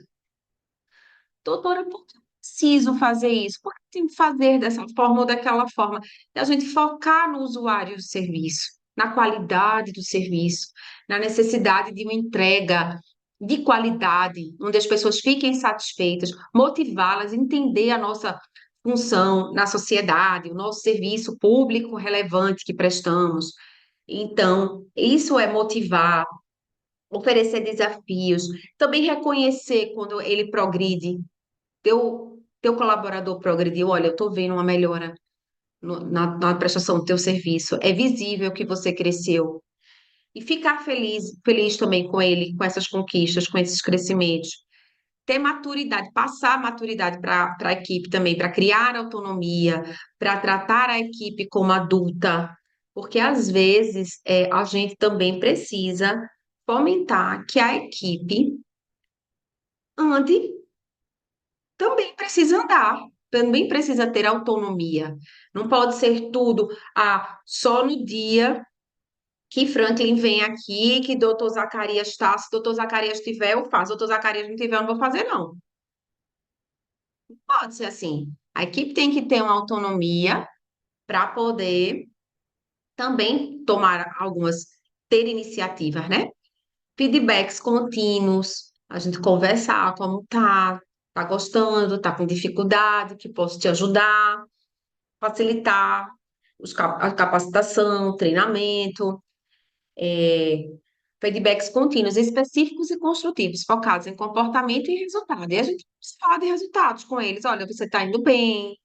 Doutora, por que eu preciso fazer isso? Por que tem que fazer dessa forma ou daquela forma? E a gente focar no usuário do serviço, na qualidade do serviço, na necessidade de uma entrega de qualidade, onde as pessoas fiquem satisfeitas, motivá-las, entender a nossa função na sociedade, o nosso serviço público relevante que prestamos. Então, isso é motivar, oferecer desafios, também reconhecer quando ele progride, teu colaborador progrediu, olha, eu estou vendo uma melhora na prestação do teu serviço, é visível que você cresceu. E ficar feliz também com ele, com essas conquistas, com esses crescimentos. Ter maturidade, passar a maturidade para a equipe também, para criar autonomia, para tratar a equipe como adulta, porque às vezes a gente também precisa fomentar que a equipe ande, também precisa andar, também precisa ter autonomia. Não pode ser tudo só no dia que Franklin vem aqui, que doutor Zacarias está, se doutor Zacarias tiver, eu faço, doutor Zacarias não tiver, eu não vou fazer, não. Pode ser assim. A equipe tem que ter uma autonomia para poder também tomar algumas, ter iniciativas, né? Feedbacks contínuos, a gente conversar como tá gostando, tá com dificuldade, que posso te ajudar, facilitar a capacitação, treinamento, é, feedbacks contínuos, específicos e construtivos, focados em comportamento e resultado. E a gente precisa falar de resultados com eles. Olha, você está indo bem,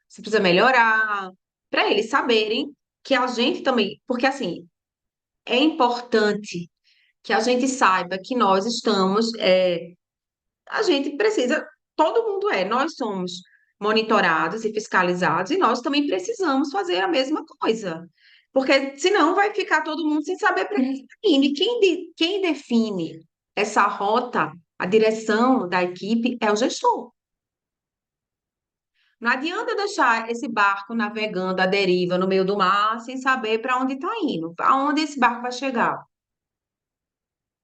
você precisa melhorar, para eles saberem que a gente também, porque assim, é importante que a gente saiba que nós estamos, a gente precisa, todo mundo nós somos monitorados e fiscalizados e nós também precisamos fazer a mesma coisa. Porque senão vai ficar todo mundo sem saber para onde está indo. E quem define essa rota, a direção da equipe, é o gestor. Não adianta deixar esse barco navegando à deriva no meio do mar sem saber para onde está indo, aonde esse barco vai chegar.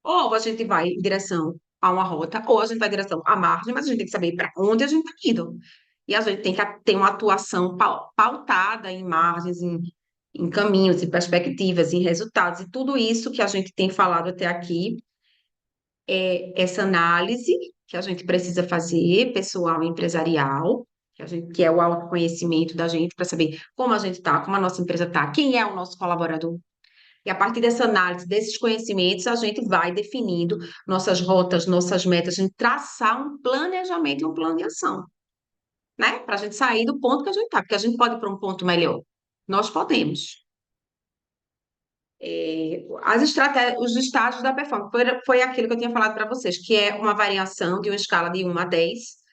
Ou a gente vai em direção a uma rota, ou a gente vai em direção à margem, mas a gente tem que saber para onde a gente está indo. E a gente tem que ter uma atuação pautada em margens, em caminhos, em perspectivas, em resultados, e tudo isso que a gente tem falado até aqui é essa análise que a gente precisa fazer, pessoal e empresarial, que é o autoconhecimento da gente para saber como a gente está, como a nossa empresa está, quem é o nosso colaborador. E a partir dessa análise, desses conhecimentos, a gente vai definindo nossas rotas, nossas metas, a gente traçar um planejamento e um plano de ação, né? Para a gente sair do ponto que a gente está, porque a gente pode ir para um ponto melhor. Nós podemos. As estratégias, os estágios da performance, foi aquilo que eu tinha falado para vocês, que é uma variação de uma escala de 1 a 10.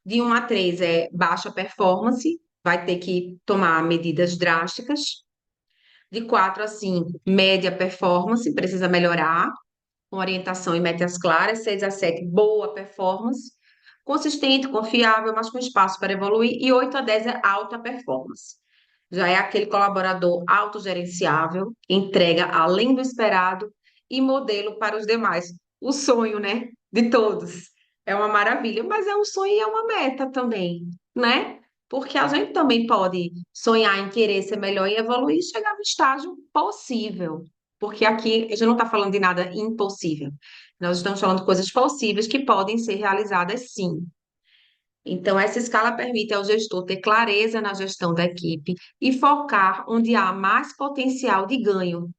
De 1 a 3 é baixa performance, vai ter que tomar medidas drásticas. De 4 a 5, média performance, precisa melhorar, com orientação e metas claras. 6 a 7, boa performance. Consistente, confiável, mas com espaço para evoluir. E 8 a 10 é alta performance. Já é aquele colaborador autogerenciável, entrega além do esperado e modelo para os demais. O sonho, né, de todos. É uma maravilha, mas é um sonho e é uma meta também, né? Porque a gente também pode sonhar em querer ser melhor e evoluir e chegar no estágio possível. Porque aqui a gente não está falando de nada impossível. Nós estamos falando de coisas possíveis que podem ser realizadas sim. Então, essa escala permite ao gestor ter clareza na gestão da equipe e focar onde há mais potencial de ganho.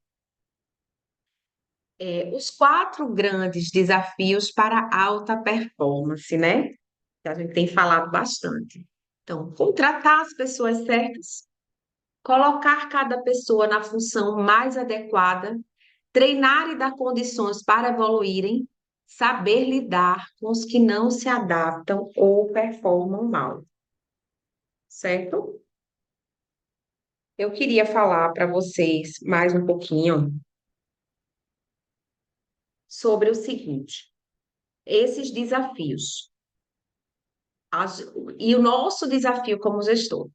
Os 4 grandes desafios para a alta performance, né? Que a gente tem falado bastante. Então, contratar as pessoas certas, colocar cada pessoa na função mais adequada, treinar e dar condições para evoluírem, saber lidar com os que não se adaptam ou performam mal, certo? Eu queria falar para vocês mais um pouquinho sobre o seguinte: esses desafios. E o nosso desafio como gestor.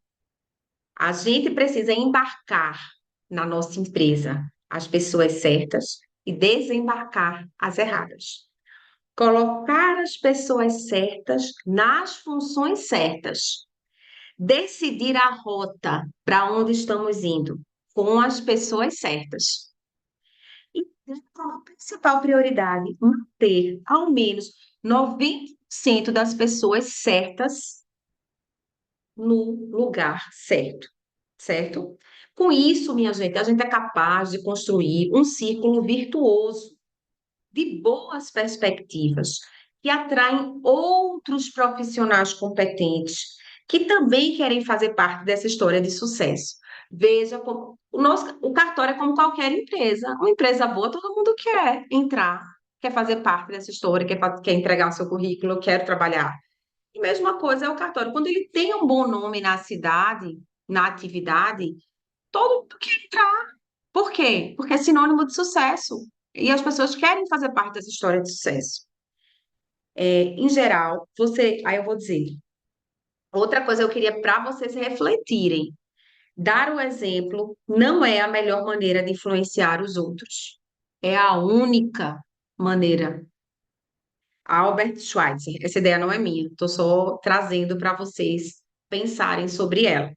A gente precisa embarcar na nossa empresa as pessoas certas e desembarcar as erradas. Colocar as pessoas certas nas funções certas. Decidir a rota para onde estamos indo com as pessoas certas. E como principal prioridade, manter ao menos 90% das pessoas certas no lugar certo, certo? Com isso, minha gente, a gente é capaz de construir um círculo virtuoso de boas perspectivas que atraem outros profissionais competentes que também querem fazer parte dessa história de sucesso. Veja, o cartório é como qualquer empresa. Uma empresa boa, todo mundo quer entrar, quer fazer parte dessa história, quer entregar o seu currículo, quer trabalhar. E mesma coisa é o cartório. Quando ele tem um bom nome na cidade, na atividade, todo mundo quer entrar. Por quê? Porque é sinônimo de sucesso. E as pessoas querem fazer parte dessa história de sucesso. Em geral, aí eu vou dizer, outra coisa eu queria para vocês refletirem. Dar o exemplo não é a melhor maneira de influenciar os outros. É a única maneira. Albert Schweitzer, essa ideia não é minha, estou só trazendo para vocês pensarem sobre ela.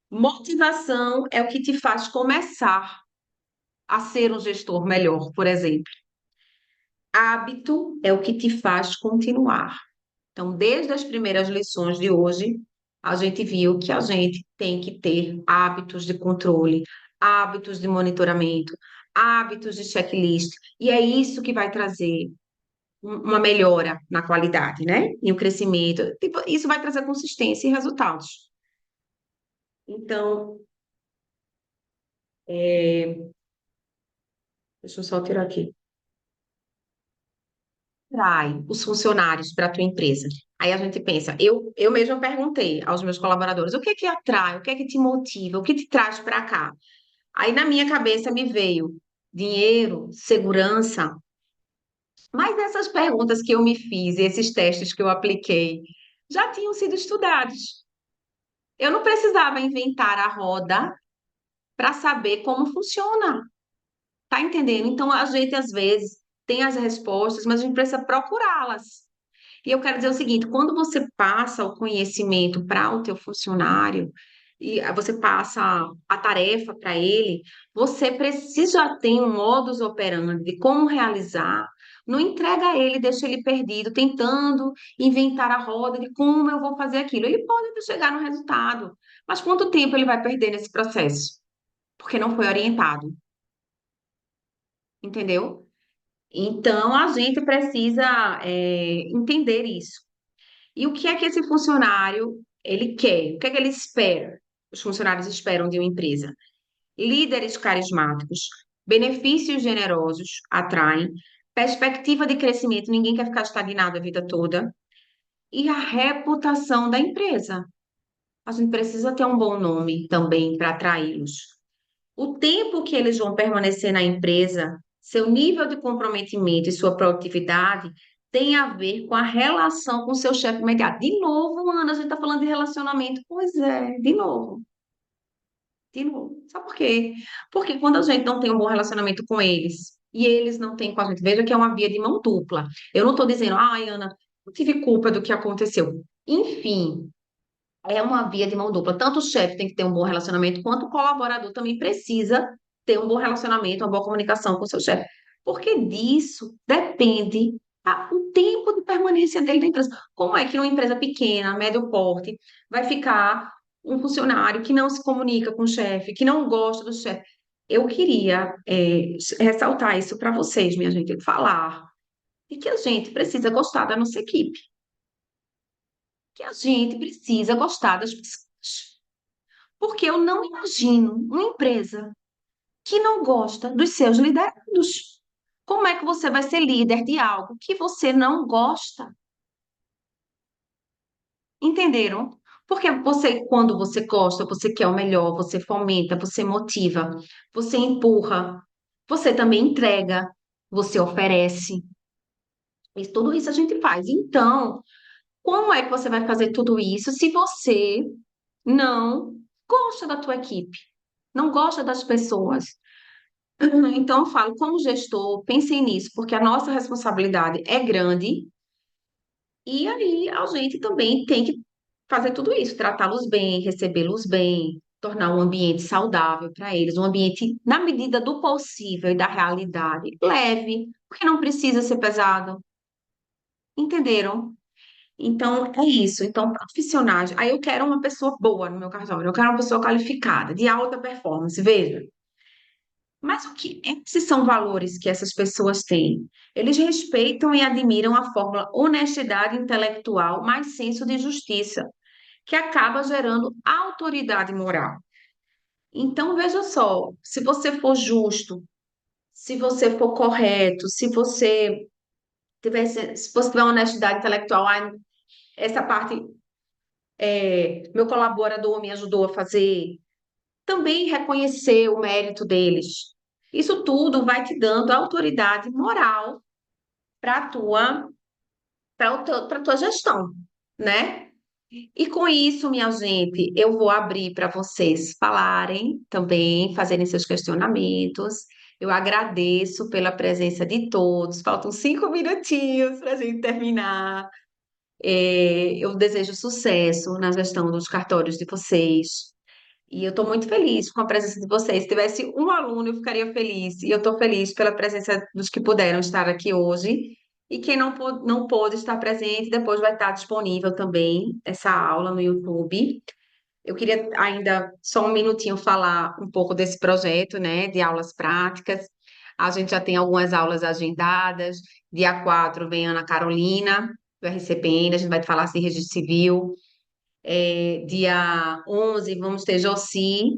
Motivação é o que te faz começar a ser um gestor melhor, por exemplo. Hábito é o que te faz continuar. Então, desde as primeiras lições de hoje, a gente viu que a gente tem que ter hábitos de controle, hábitos de monitoramento, hábitos de checklist, e é isso que vai trazer uma melhora na qualidade, né? E o crescimento. Tipo, isso vai trazer consistência e resultados. Então, deixa eu só tirar aqui. Trai os funcionários para a tua empresa. Aí a gente pensa, eu mesma perguntei aos meus colaboradores, o que é que atrai, o que é que te motiva, o que te traz para cá? Aí na minha cabeça me veio dinheiro, segurança, mas essas perguntas que eu me fiz, esses testes que eu apliquei, já tinham sido estudados. Eu não precisava inventar a roda para saber como funciona. Tá entendendo? Então a gente às vezes tem as respostas, mas a gente precisa procurá-las. E eu quero dizer o seguinte, quando você passa o conhecimento para o teu funcionário, e aí você passa a tarefa para ele, você precisa ter um modus operandi de como realizar. Não entrega a ele, deixa ele perdido, tentando inventar a roda de como eu vou fazer aquilo. Ele pode até chegar no resultado, mas quanto tempo ele vai perder nesse processo? Porque não foi orientado, entendeu? Então, a gente precisa, entender isso. E o que é que esse funcionário ele quer? O que é que ele espera? Os funcionários esperam de uma empresa. Líderes carismáticos, benefícios generosos atraem, perspectiva de crescimento, ninguém quer ficar estagnado a vida toda, e a reputação da empresa. A gente precisa ter um bom nome também para atraí-los. O tempo que eles vão permanecer na empresa, seu nível de comprometimento e sua produtividade tem a ver com a relação com o seu chefe imediato. De novo, Ana, a gente está falando de relacionamento. Pois é, de novo. De novo. Sabe por quê? Porque quando a gente não tem um bom relacionamento com eles e eles não têm com a gente, veja que é uma via de mão dupla. Eu não estou dizendo, ai, Ana, não tive culpa do que aconteceu. Enfim, é uma via de mão dupla. Tanto o chefe tem que ter um bom relacionamento, quanto o colaborador também precisa ter um bom relacionamento, uma boa comunicação com o seu chefe. Porque disso depende o tempo de permanência dele na empresa. Como é que numa empresa pequena, médio porte, vai ficar um funcionário que não se comunica com o chefe, que não gosta do chefe? Eu queria, ressaltar isso para vocês, minha gente, falar de que a gente precisa gostar da nossa equipe, que a gente precisa gostar das pessoas. Porque eu não imagino uma empresa que não gosta dos seus liderados. Como é que você vai ser líder de algo que você não gosta? Entenderam? Porque você, quando você gosta, você quer o melhor, você fomenta, você motiva, você empurra, você também entrega, você oferece. E tudo isso a gente faz. Então, como é que você vai fazer tudo isso se você não gosta da tua equipe, não gosta das pessoas? Então, eu falo, como gestor, pensem nisso, porque a nossa responsabilidade é grande e aí a gente também tem que fazer tudo isso, tratá-los bem, recebê-los bem, tornar um ambiente saudável para eles, um ambiente, na medida do possível e da realidade, leve, porque não precisa ser pesado. Entenderam? Então, é isso. Então, profissionais. Aí eu quero uma pessoa boa no meu cartório, eu quero uma pessoa qualificada, de alta performance. Veja. Mas o que esses são valores que essas pessoas têm? Eles respeitam e admiram a fórmula honestidade intelectual mais senso de justiça, que acaba gerando autoridade moral. Então, veja só, se você for justo, se você for correto, se você tiver honestidade intelectual, essa parte meu colaborador me ajudou a fazer, também reconhecer o mérito deles. Isso tudo vai te dando autoridade moral para a tua gestão, né? E com isso, minha gente, eu vou abrir para vocês falarem também, fazerem seus questionamentos. Eu agradeço pela presença de todos. Faltam 5 minutinhos para a gente terminar. Eu desejo sucesso na gestão dos cartórios de vocês. E eu estou muito feliz com a presença de vocês. Se tivesse um aluno, eu ficaria feliz. E eu estou feliz pela presença dos que puderam estar aqui hoje. E quem não pôde estar presente, depois vai estar disponível também essa aula no YouTube. Eu queria ainda só um minutinho falar um pouco desse projeto, né, de aulas práticas. A gente já tem algumas aulas agendadas. Dia 4 vem Ana Carolina, do RCPN, a gente vai falar assim, registro civil. Dia 11 vamos ter Joci.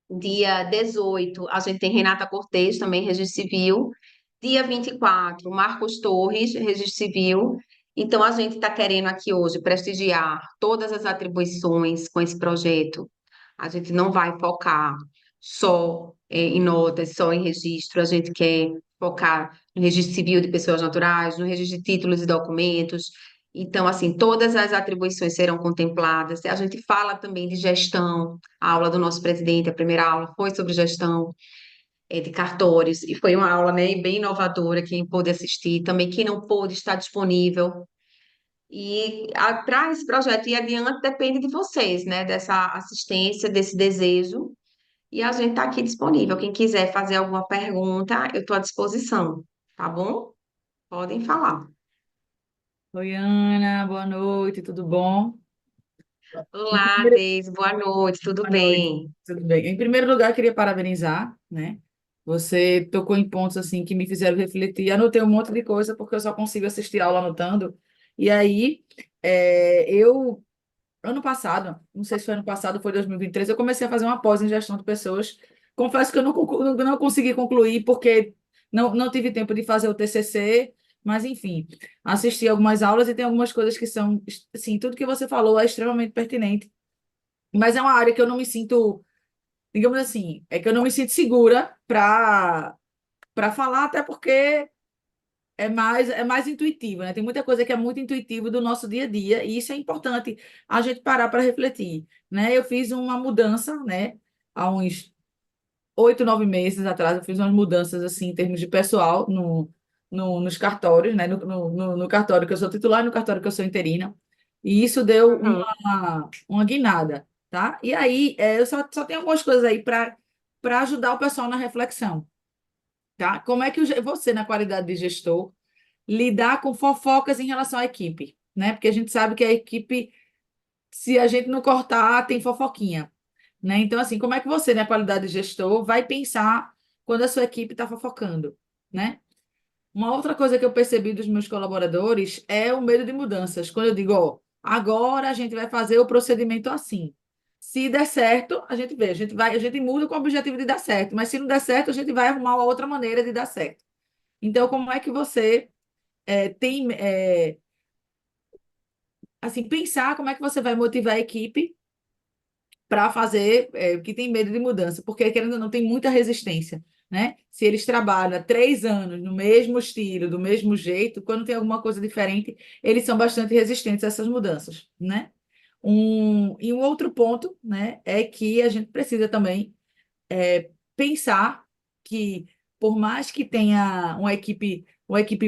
Dia 18 a gente tem Renata Cortez, também registro civil. Dia 24 Marcos Torres, registro civil. Então, a gente está querendo aqui hoje prestigiar todas as atribuições com esse projeto. A gente não vai focar só em notas, só em registro. A gente quer focar no registro civil de pessoas naturais, no registro de títulos e documentos. Então, assim, todas as atribuições serão contempladas. A gente fala também de gestão. A aula do nosso presidente, a primeira aula foi sobre gestão de cartórios, e foi uma aula, né, bem inovadora, quem pôde assistir, também quem não pôde estar disponível. E para esse projeto ir adiante depende de vocês, né? Dessa assistência, desse desejo. E a gente está aqui disponível. Quem quiser fazer alguma pergunta, eu estou à disposição, tá bom? Podem falar. Oi, Ana, boa noite, tudo bom? Em Olá, primeiro, Deise, boa noite, tudo boa noite, bem? tudo bem? Em primeiro lugar, queria parabenizar, né? Você tocou em pontos assim que me fizeram refletir. Anotei um monte de coisa porque eu só consigo assistir aula anotando. E aí, eu ano passado, não sei se foi ano passado ou foi 2023, eu comecei a fazer uma pós em gestão de pessoas. Confesso que eu não consegui concluir porque não tive tempo de fazer o TCC, mas enfim, assisti algumas aulas e tem algumas coisas que são, assim, tudo que você falou é extremamente pertinente, mas é uma área que eu não me sinto, digamos assim, é que eu não me sinto segura para falar, até porque é mais intuitivo, né? Tem muita coisa que é muito intuitivo do nosso dia a dia, e isso é importante a gente parar para refletir, né? Eu fiz uma mudança, né? Há uns 8, 9 meses atrás, eu fiz umas mudanças, assim, em termos de pessoal nos cartórios, né? No cartório que eu sou titular e no cartório que eu sou interina, e isso deu Uhum, uma guinada, tá? E aí, eu só tenho algumas coisas aí para ajudar o pessoal na reflexão, tá? Como é que você, na qualidade de gestor, lidar com fofocas em relação à equipe, né? Porque a gente sabe que a equipe, se a gente não cortar, tem fofoquinha, né? Então, assim, como é que você, na qualidade de gestor, vai pensar quando a sua equipe está fofocando, né? Uma outra coisa que eu percebi dos meus colaboradores é o medo de mudanças. Quando eu digo, ó, agora a gente vai fazer o procedimento assim. Se der certo, a gente vê, a gente muda com o objetivo de dar certo, mas se não der certo, a gente vai arrumar uma outra maneira de dar certo. Então, como é que você tem assim, pensar como é que você vai motivar a equipe para fazer, que tem medo de mudança, porque querendo ou não, tem muita resistência, né? Se eles trabalham há 3 anos no mesmo estilo, do mesmo jeito, quando tem alguma coisa diferente, eles são bastante resistentes a essas mudanças, né? E um outro ponto, né, é que a gente precisa também pensar que, por mais que tenha uma equipe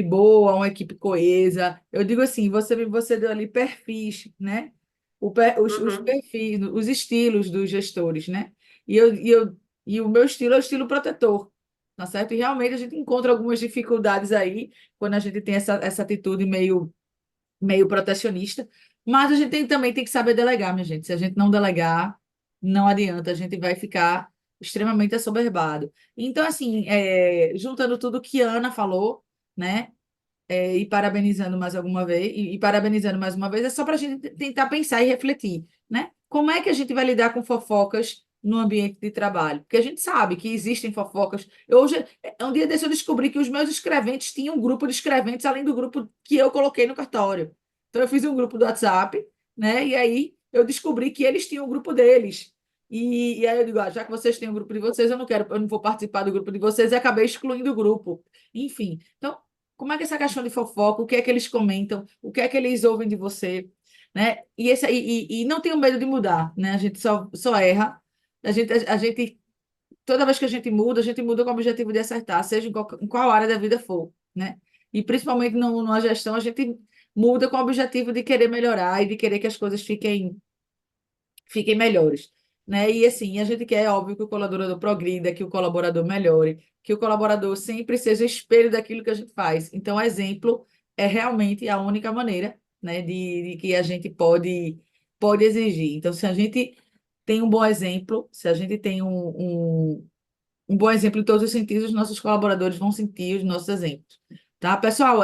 boa, uma equipe coesa, eu digo assim, você deu ali perfis, né? Os uhum. perfis, os estilos dos gestores, né? E o meu estilo é o estilo protetor, tá certo? E realmente a gente encontra algumas dificuldades aí quando a gente tem essa atitude meio protecionista, mas a gente também tem que saber delegar, minha gente. Se a gente não delegar, não adianta, a gente vai ficar extremamente assoberbado. Então, assim, juntando tudo que a Ana falou, né? E parabenizando mais alguma vez, e parabenizando mais uma vez, é só para a gente tentar pensar e refletir, né? Como é que a gente vai lidar com fofocas no ambiente de trabalho? Porque a gente sabe que existem fofocas. Um dia desse eu descobri que os meus escreventes tinham um grupo de escreventes além do grupo que eu coloquei no cartório. Então eu fiz um grupo do WhatsApp, né? E aí eu descobri que eles tinham um grupo deles. E aí eu digo, já que vocês têm um grupo de vocês, eu não vou participar do grupo de vocês, e acabei excluindo o grupo. Enfim, então como é que é essa questão de fofoca, o que é que eles comentam, o que é que eles ouvem de você, né? E não tenho medo de mudar, né? A gente só erra. A gente, toda vez que a gente muda com o objetivo de acertar, seja em qual área da vida for, né? E principalmente numa gestão, a gente muda com o objetivo de querer melhorar e de querer que as coisas fiquem melhores, né? E assim, a gente quer, é óbvio, que o colaborador progrida, que o colaborador melhore, que o colaborador sempre seja espelho daquilo que a gente faz. Então, exemplo é realmente a única maneira, né, de que a gente pode exigir. Então, se a gente tem um bom exemplo, se a gente tem um bom exemplo em todos os sentidos, os nossos colaboradores vão sentir os nossos exemplos. Tá, pessoal?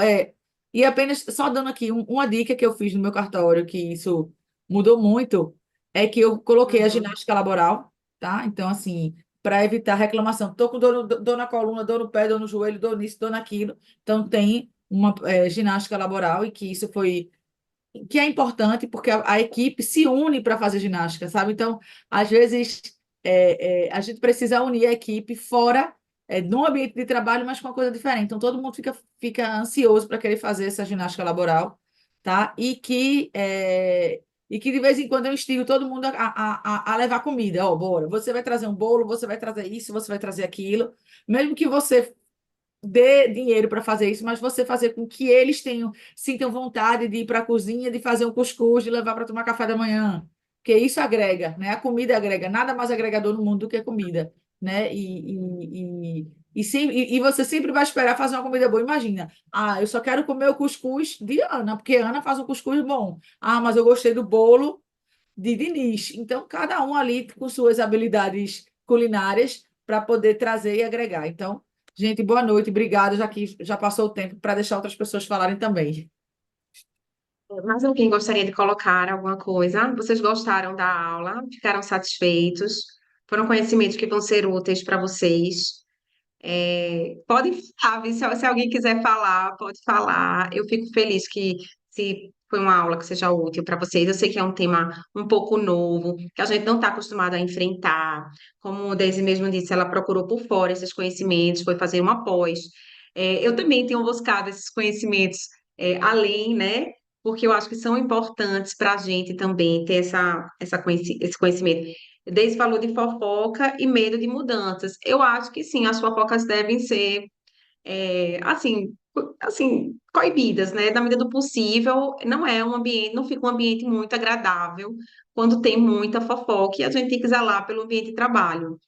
E apenas só dando aqui uma dica que eu fiz no meu cartório, que isso mudou muito, é que eu coloquei a Uhum. ginástica laboral, tá? Então, assim, para evitar reclamação. Estou com dor na coluna, dor no pé, dor no joelho, dor nisso, dor naquilo. Então, tem uma ginástica laboral e que é importante porque a equipe se une para fazer ginástica, sabe? Então, às vezes, a gente precisa unir a equipe fora, no ambiente de trabalho, mas com uma coisa diferente. Então, todo mundo fica ansioso para querer fazer essa ginástica laboral, tá? E que de vez em quando eu instigo todo mundo a levar comida. Ó, bora, você vai trazer um bolo, você vai trazer isso, você vai trazer aquilo. Mesmo que você dê dinheiro para fazer isso, mas você fazer com que eles sintam vontade de ir para a cozinha, de fazer um cuscuz, de levar para tomar café da manhã. Porque isso agrega, né? A comida agrega, nada mais agregador no mundo do que a comida, né? E você sempre vai esperar fazer uma comida boa. Imagina, eu só quero comer o cuscuz de Ana, porque Ana faz um cuscuz bom. Mas eu gostei do bolo de Diniz. Então, cada um ali com suas habilidades culinárias para poder trazer e agregar. Então, gente, boa noite, obrigada, já que já passou o tempo para deixar outras pessoas falarem também. Mais alguém gostaria de colocar alguma coisa? Vocês gostaram da aula? Ficaram satisfeitos? Foram conhecimentos que vão ser úteis para vocês? Podem falar, viu? Se alguém quiser falar, pode falar. Eu fico feliz que se foi uma aula que seja útil para vocês. Eu sei que é um tema um pouco novo, que a gente não está acostumado a enfrentar. Como a Daisy mesmo disse, ela procurou por fora esses conhecimentos, foi fazer uma pós. Eu também tenho buscado esses conhecimentos além, né? Porque eu acho que são importantes para a gente também ter esse conhecimento. Desde falou de fofoca e medo de mudanças. Eu acho que sim, as fofocas devem ser assim, coibidas, né? Na medida do possível, não é um ambiente, não fica um ambiente muito agradável quando tem muita fofoca e a gente tem que zelar pelo ambiente de trabalho.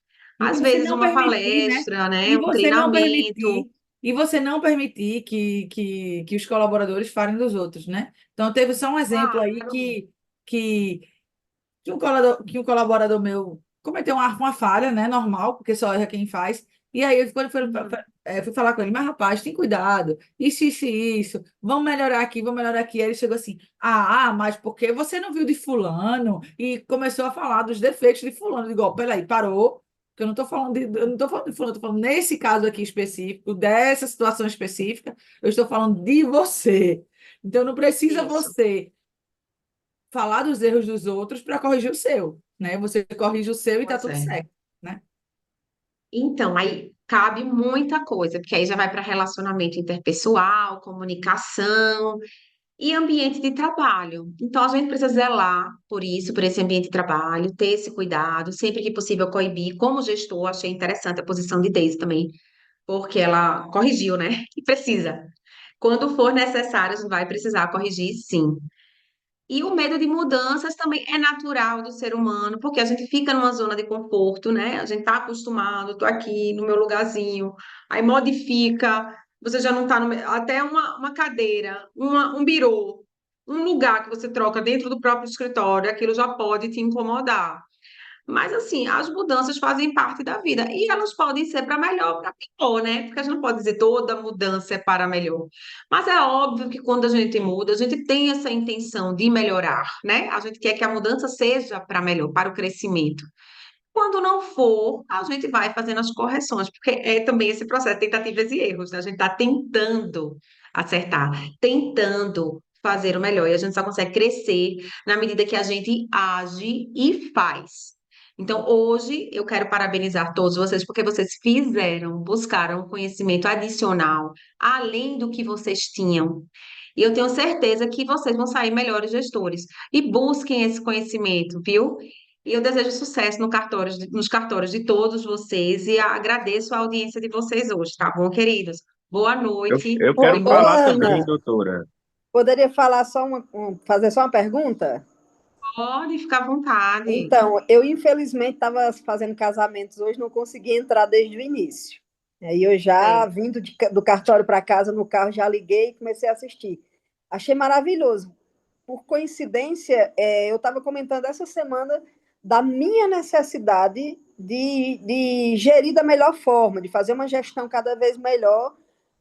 E Às você vezes não uma permitir, né? palestra, E né? Um você não treinamento. permitir, e você não permitir que os colaboradores falem dos outros, né? Então, teve só um exemplo aí Claro, que, que um colaborador meu cometeu uma falha, né? Normal, porque só erra quem faz. E aí, quando fui falar com ele, mas rapaz, tem cuidado, isso, vamos melhorar aqui, vamos melhorar aqui. Aí ele chegou assim: mas porque você não viu de fulano? E começou a falar dos defeitos de fulano. Eu digo, ó, peraí, parou. Que eu não estou falando de fulano, eu estou falando nesse caso aqui específico, dessa situação específica, eu estou falando de você. Então, não precisa isso. você falar dos erros dos outros para corrigir o seu, né? Você corrige o seu e tá Pois tudo é. certo, né? Então, aí cabe muita coisa, porque aí já vai para relacionamento interpessoal, comunicação e ambiente de trabalho. Então, a gente precisa zelar por isso, por esse ambiente de trabalho, ter esse cuidado, sempre que possível coibir. Como gestor, achei interessante a posição de Deise também, porque ela corrigiu, né? E precisa. Quando for necessário, a gente vai precisar corrigir, sim. E o medo de mudanças também é natural do ser humano, porque a gente fica numa zona de conforto, né? A gente tá acostumado, tô aqui no meu lugarzinho, aí modifica, você já não tá no, até uma cadeira, um birô, um lugar que você troca dentro do próprio escritório, aquilo já pode te incomodar. Mas, assim, as mudanças fazem parte da vida e elas podem ser para melhor ou para pior, né? Porque a gente não pode dizer toda mudança é para melhor. Mas é óbvio que quando a gente muda, a gente tem essa intenção de melhorar, né? A gente quer que a mudança seja para melhor, para o crescimento. Quando não for, a gente vai fazendo as correções, porque é também esse processo, tentativas e erros, né? A gente está tentando acertar, tentando fazer o melhor, e a gente só consegue crescer na medida que a gente age e faz. Então, hoje, eu quero parabenizar todos vocês, porque vocês buscaram conhecimento adicional, além do que vocês tinham. E eu tenho certeza que vocês vão sair melhores gestores. E busquem esse conhecimento, viu? E eu desejo sucesso no nos cartórios de todos vocês e agradeço a audiência de vocês hoje, tá bom, queridos? Boa noite. Eu Foi quero Ô, bom. falar também, Ana, doutora. poderia falar só fazer só uma pergunta? Pode ficar à vontade. Então, eu infelizmente estava fazendo casamentos hoje, não consegui entrar desde o início. Aí eu já É. vindo do cartório para casa no carro, já liguei e comecei a assistir. Achei maravilhoso. Por coincidência, eu estava comentando essa semana da minha necessidade de gerir da melhor forma, de fazer uma gestão cada vez melhor.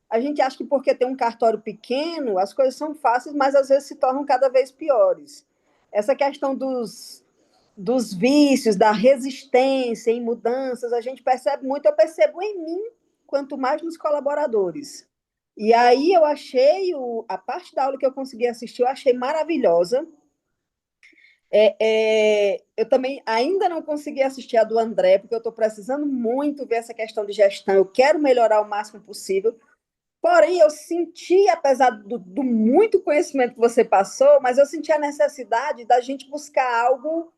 A gente acha que porque tem um cartório pequeno, as coisas são fáceis, mas às vezes se tornam cada vez piores. Essa questão dos vícios, da resistência em mudanças, a gente percebe muito, eu percebo em mim, quanto mais nos colaboradores. E aí eu achei, a parte da aula que eu consegui assistir, eu achei maravilhosa. Eu também ainda não consegui assistir a do André, porque eu estou precisando muito ver essa questão de gestão, eu quero melhorar o máximo possível. Porém, eu senti, apesar do muito conhecimento que você passou, mas eu senti a necessidade da gente buscar algo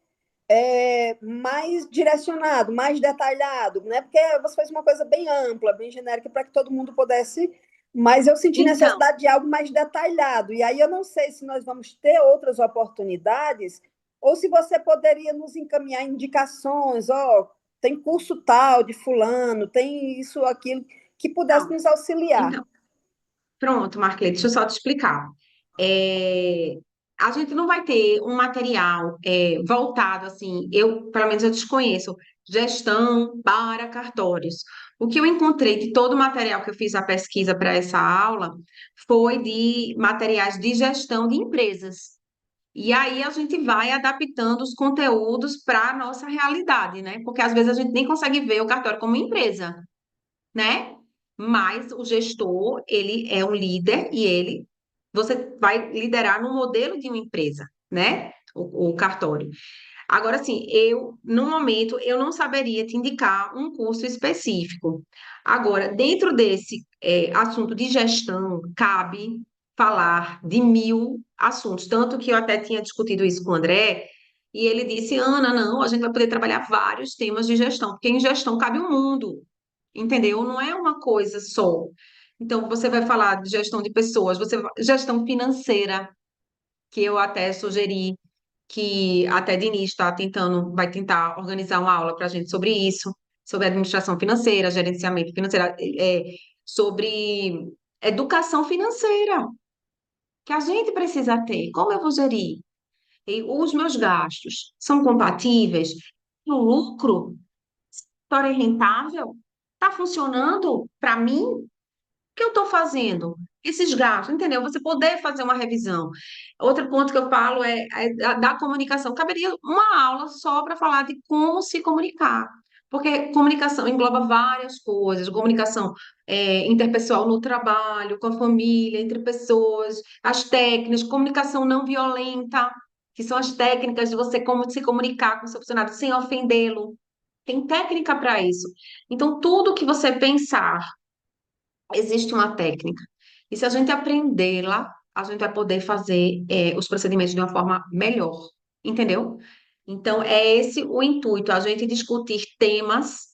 mais direcionado, mais detalhado, né? Porque você fez uma coisa bem ampla, bem genérica, para que todo mundo pudesse. Mas eu senti Então, necessidade de algo mais detalhado. E aí eu não sei se nós vamos ter outras oportunidades, ou se você poderia nos encaminhar indicações, ó, tem curso tal de fulano, tem isso, aquilo, que pudesse não, nos auxiliar. então, pronto, Marcele, deixa eu só te explicar. É, a gente não vai ter um material voltado assim, pelo menos eu desconheço, gestão para cartórios. O que eu encontrei de todo o material que eu fiz a pesquisa para essa aula foi de materiais de gestão de empresas. E aí a gente vai adaptando os conteúdos para a nossa realidade, né? Porque às vezes a gente nem consegue ver o cartório como empresa, né? Mas o gestor, ele é um líder e você vai liderar no modelo de uma empresa, né? O cartório. Agora, assim, no momento, eu não saberia te indicar um curso específico. Agora, dentro desse assunto de gestão, cabe falar de 1000 assuntos. Tanto que eu até tinha discutido isso com o André, e ele disse, Ana, não, a gente vai poder trabalhar vários temas de gestão, porque em gestão cabe o mundo, entendeu? Não é uma coisa só. Então, você vai falar de gestão de pessoas, gestão financeira, que eu até sugeri que até Diniz vai tentar organizar uma aula para a gente sobre isso, sobre administração financeira, gerenciamento financeiro, sobre educação financeira, que a gente precisa ter. Como eu vou gerir? E os meus gastos são compatíveis? O lucro, história rentável, está funcionando para mim? Que eu estou fazendo? Esses gastos, entendeu? Você poder fazer uma revisão. Outro ponto que eu falo é da comunicação. Caberia uma aula só para falar de como se comunicar. Porque comunicação engloba várias coisas, comunicação interpessoal no trabalho, com a família, entre pessoas, as técnicas, comunicação não violenta, que são as técnicas de você como se comunicar com o seu funcionário sem ofendê-lo. Tem técnica para isso. Então, tudo que você pensar existe uma técnica. E se a gente aprendê-la, a gente vai poder fazer os procedimentos de uma forma melhor, entendeu? Então, é esse o intuito, a gente discutir temas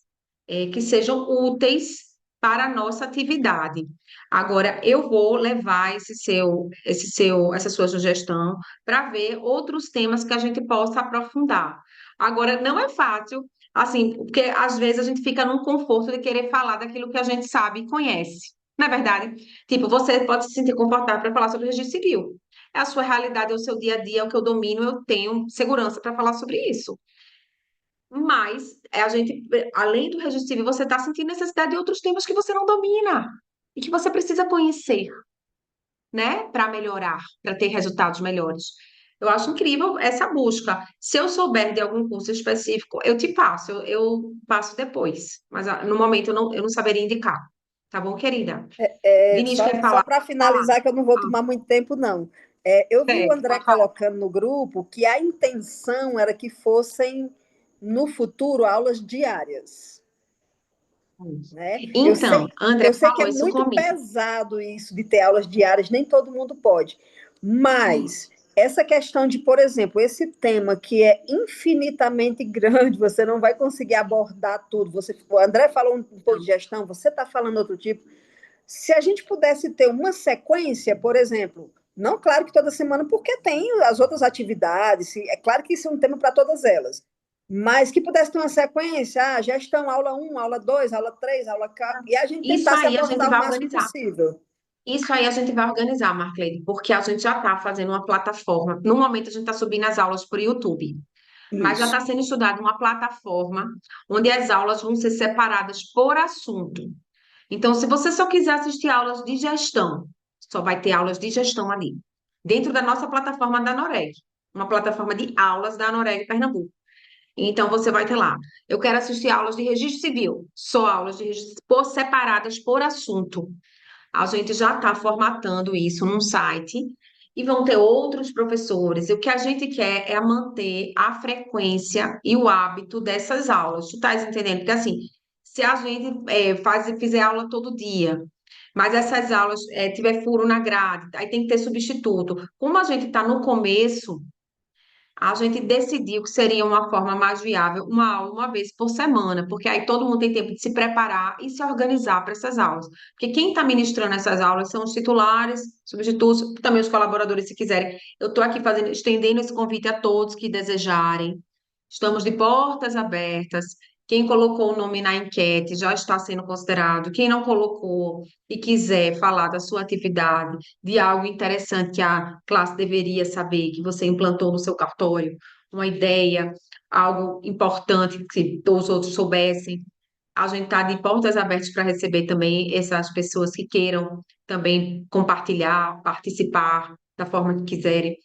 que sejam úteis para a nossa atividade. Agora, eu vou levar essa sua sugestão para ver outros temas que a gente possa aprofundar. Agora, não é fácil, assim, porque às vezes a gente fica num conforto de querer falar daquilo que a gente sabe e conhece. Não é verdade? Tipo, você pode se sentir confortável para falar sobre registro civil. É a sua realidade, é o seu dia a dia, é o que eu domino, eu tenho segurança para falar sobre isso. Mas a gente, além do registro civil, você está sentindo necessidade de outros temas que você não domina e que você precisa conhecer, né, para melhorar, para ter resultados melhores. Eu acho incrível essa busca. Se eu souber de algum curso específico, eu te passo, eu passo depois. Mas no momento eu não saberia indicar. Tá bom, querida? Vinícius quer Só falar? para Falar. finalizar, que eu não vou Ah, tomar muito tempo, não. Eu vi o certo, André pode falar. colocando no grupo que a intenção era que fossem, no futuro, aulas diárias, né? Então, André Eu sei que é falou isso muito comigo. pesado isso de ter aulas diárias, nem todo mundo pode. Mas Isso. essa questão de, por exemplo, esse tema que é infinitamente grande, você não vai conseguir abordar tudo. O André falou um pouco de Não. gestão, você está falando outro tipo. Se a gente pudesse ter uma sequência, por exemplo, não claro que toda semana, porque tem as outras atividades, é claro que isso é um tema para todas elas, mas que pudesse ter uma sequência, gestão, aula um, aula 2, aula 3, aula 4, e a gente Isso tentasse aí a gente abordar o vai máximo organizar. possível. Isso aí a gente vai organizar, Marclene, porque a gente já está fazendo uma plataforma. No momento, a gente está subindo as aulas por YouTube, mas já Isso. está sendo estudada uma plataforma onde as aulas vão ser separadas por assunto. Então, se você só quiser assistir aulas de gestão, só vai ter aulas de gestão ali, dentro da nossa plataforma da Noreg, uma plataforma de aulas da Noreg Pernambuco. Então, você vai ter lá. Eu quero assistir aulas de registro civil, só aulas de registro separadas por assunto. A gente já está formatando isso num site e vão ter outros professores. E o que a gente quer é manter a frequência e o hábito dessas aulas. Tu estás entendendo? Porque assim, se a gente fizer aula todo dia, mas essas aulas tiver furo na grade, aí tem que ter substituto. Como a gente está no começo, A gente decidiu que seria uma forma mais viável, uma aula uma vez por semana, porque aí todo mundo tem tempo de se preparar e se organizar para essas aulas. Porque quem está ministrando essas aulas são os titulares, substitutos, também os colaboradores, se quiserem. Eu estou aqui fazendo, estendendo esse convite a todos que desejarem. Estamos de portas abertas. Quem colocou o nome na enquete já está sendo considerado. Quem não colocou e quiser falar da sua atividade, de algo interessante que a classe deveria saber, que você implantou no seu cartório, uma ideia, algo importante que os outros soubessem. A gente está de portas abertas para receber também essas pessoas que queiram também compartilhar, participar da forma que quiserem,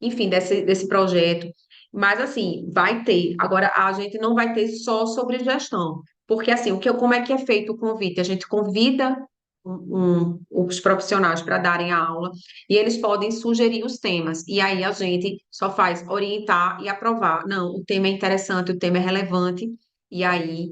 enfim, desse projeto. Mas, assim, vai ter. Agora, a gente não vai ter só sobre gestão, porque, assim, como é que é feito o convite? A gente convida os profissionais para darem a aula e eles podem sugerir os temas, e aí a gente só faz orientar e aprovar. Não, o tema é interessante, o tema é relevante, e aí,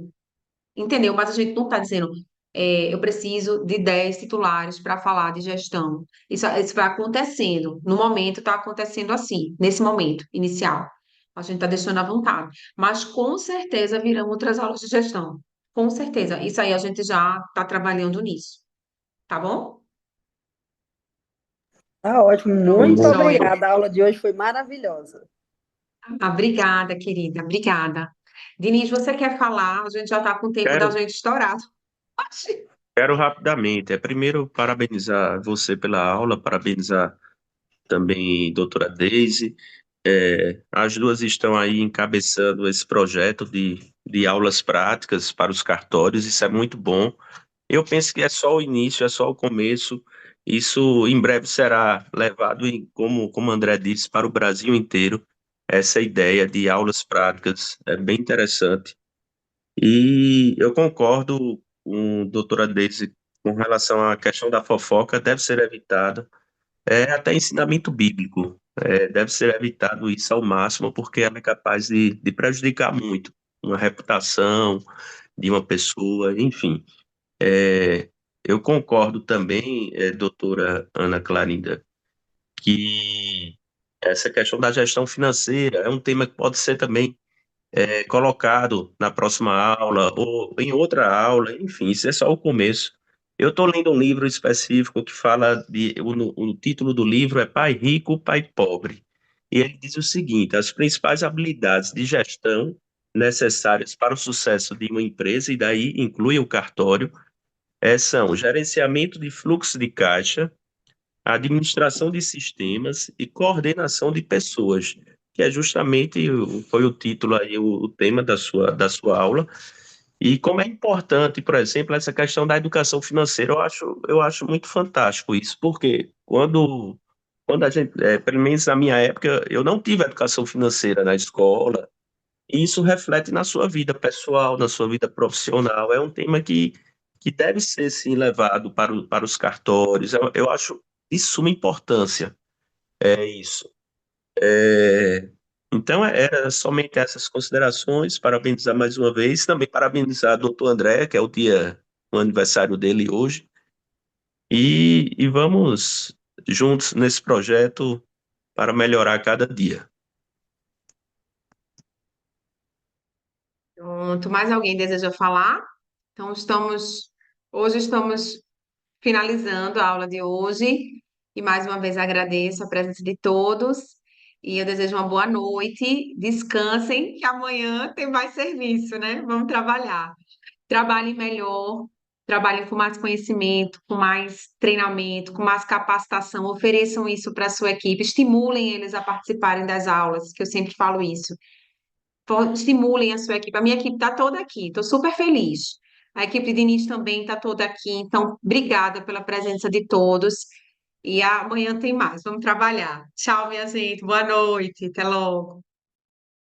entendeu? Mas a gente não está dizendo, eu preciso de 10 titulares para falar de gestão. Isso vai acontecendo. No momento está acontecendo assim, nesse momento inicial. A gente está deixando à vontade. Mas com certeza virão outras aulas de gestão. Com certeza. Isso aí a gente já está trabalhando nisso. Tá bom? Tá ótimo, muito Pronto, Muito joia. bom. obrigada. A aula de hoje foi maravilhosa. Obrigada, querida. Obrigada. Denise, você quer falar? A gente já está com o tempo da Quero, gente estourado. quero rapidamente. Primeiro, parabenizar você pela aula, parabenizar também a doutora Daisy. As duas estão aí encabeçando esse projeto de aulas práticas para os cartórios, isso é muito bom. Eu penso que é só o início, é só o começo. Isso em breve será levado, como o André disse, para o Brasil inteiro. Essa ideia de aulas práticas é bem interessante. E eu concordo com a doutora Daisy com relação à questão da fofoca, deve ser evitado. Até ensinamento bíblico, deve ser evitado isso ao máximo, porque ela é capaz de prejudicar muito uma reputação de uma pessoa, enfim. É, eu concordo também, doutora Ana Clarinda, que essa questão da gestão financeira é um tema que pode ser também colocado na próxima aula ou em outra aula, enfim, isso é só o começo. Eu estou lendo um livro específico que fala o título do livro é Pai Rico, Pai Pobre. E ele diz o seguinte: as principais habilidades de gestão necessárias para o sucesso de uma empresa, e daí inclui o cartório, são gerenciamento de fluxo de caixa, administração de sistemas e coordenação de pessoas, que é justamente foi o título aí, o tema da sua aula. E como é importante, por exemplo, essa questão da educação financeira, eu acho muito fantástico isso, porque quando a gente, pelo menos na minha época, eu não tive educação financeira na escola, e isso reflete na sua vida pessoal, na sua vida profissional. É um tema que deve ser, sim, levado para os cartórios. Eu acho de suma importância, é isso. É, então, era somente essas considerações. Parabenizar mais uma vez. Também parabenizar o doutor André, que é o aniversário dele hoje. E vamos juntos nesse projeto para melhorar cada dia. Pronto. Mais alguém deseja falar? Então, hoje estamos finalizando a aula de hoje e mais uma vez agradeço a presença de todos e eu desejo uma boa noite. Descansem, que amanhã tem mais serviço, né? Vamos trabalhar. Trabalhem melhor, trabalhem com mais conhecimento, com mais treinamento, com mais capacitação. Ofereçam isso para a sua equipe, estimulem eles a participarem das aulas, que eu sempre falo isso. Estimulem a sua equipe. A minha equipe está toda aqui, estou super feliz. A equipe de Diniz também está toda aqui. Então, obrigada pela presença de todos. E amanhã tem mais. Vamos trabalhar. Tchau, minha gente. Boa noite. Até logo.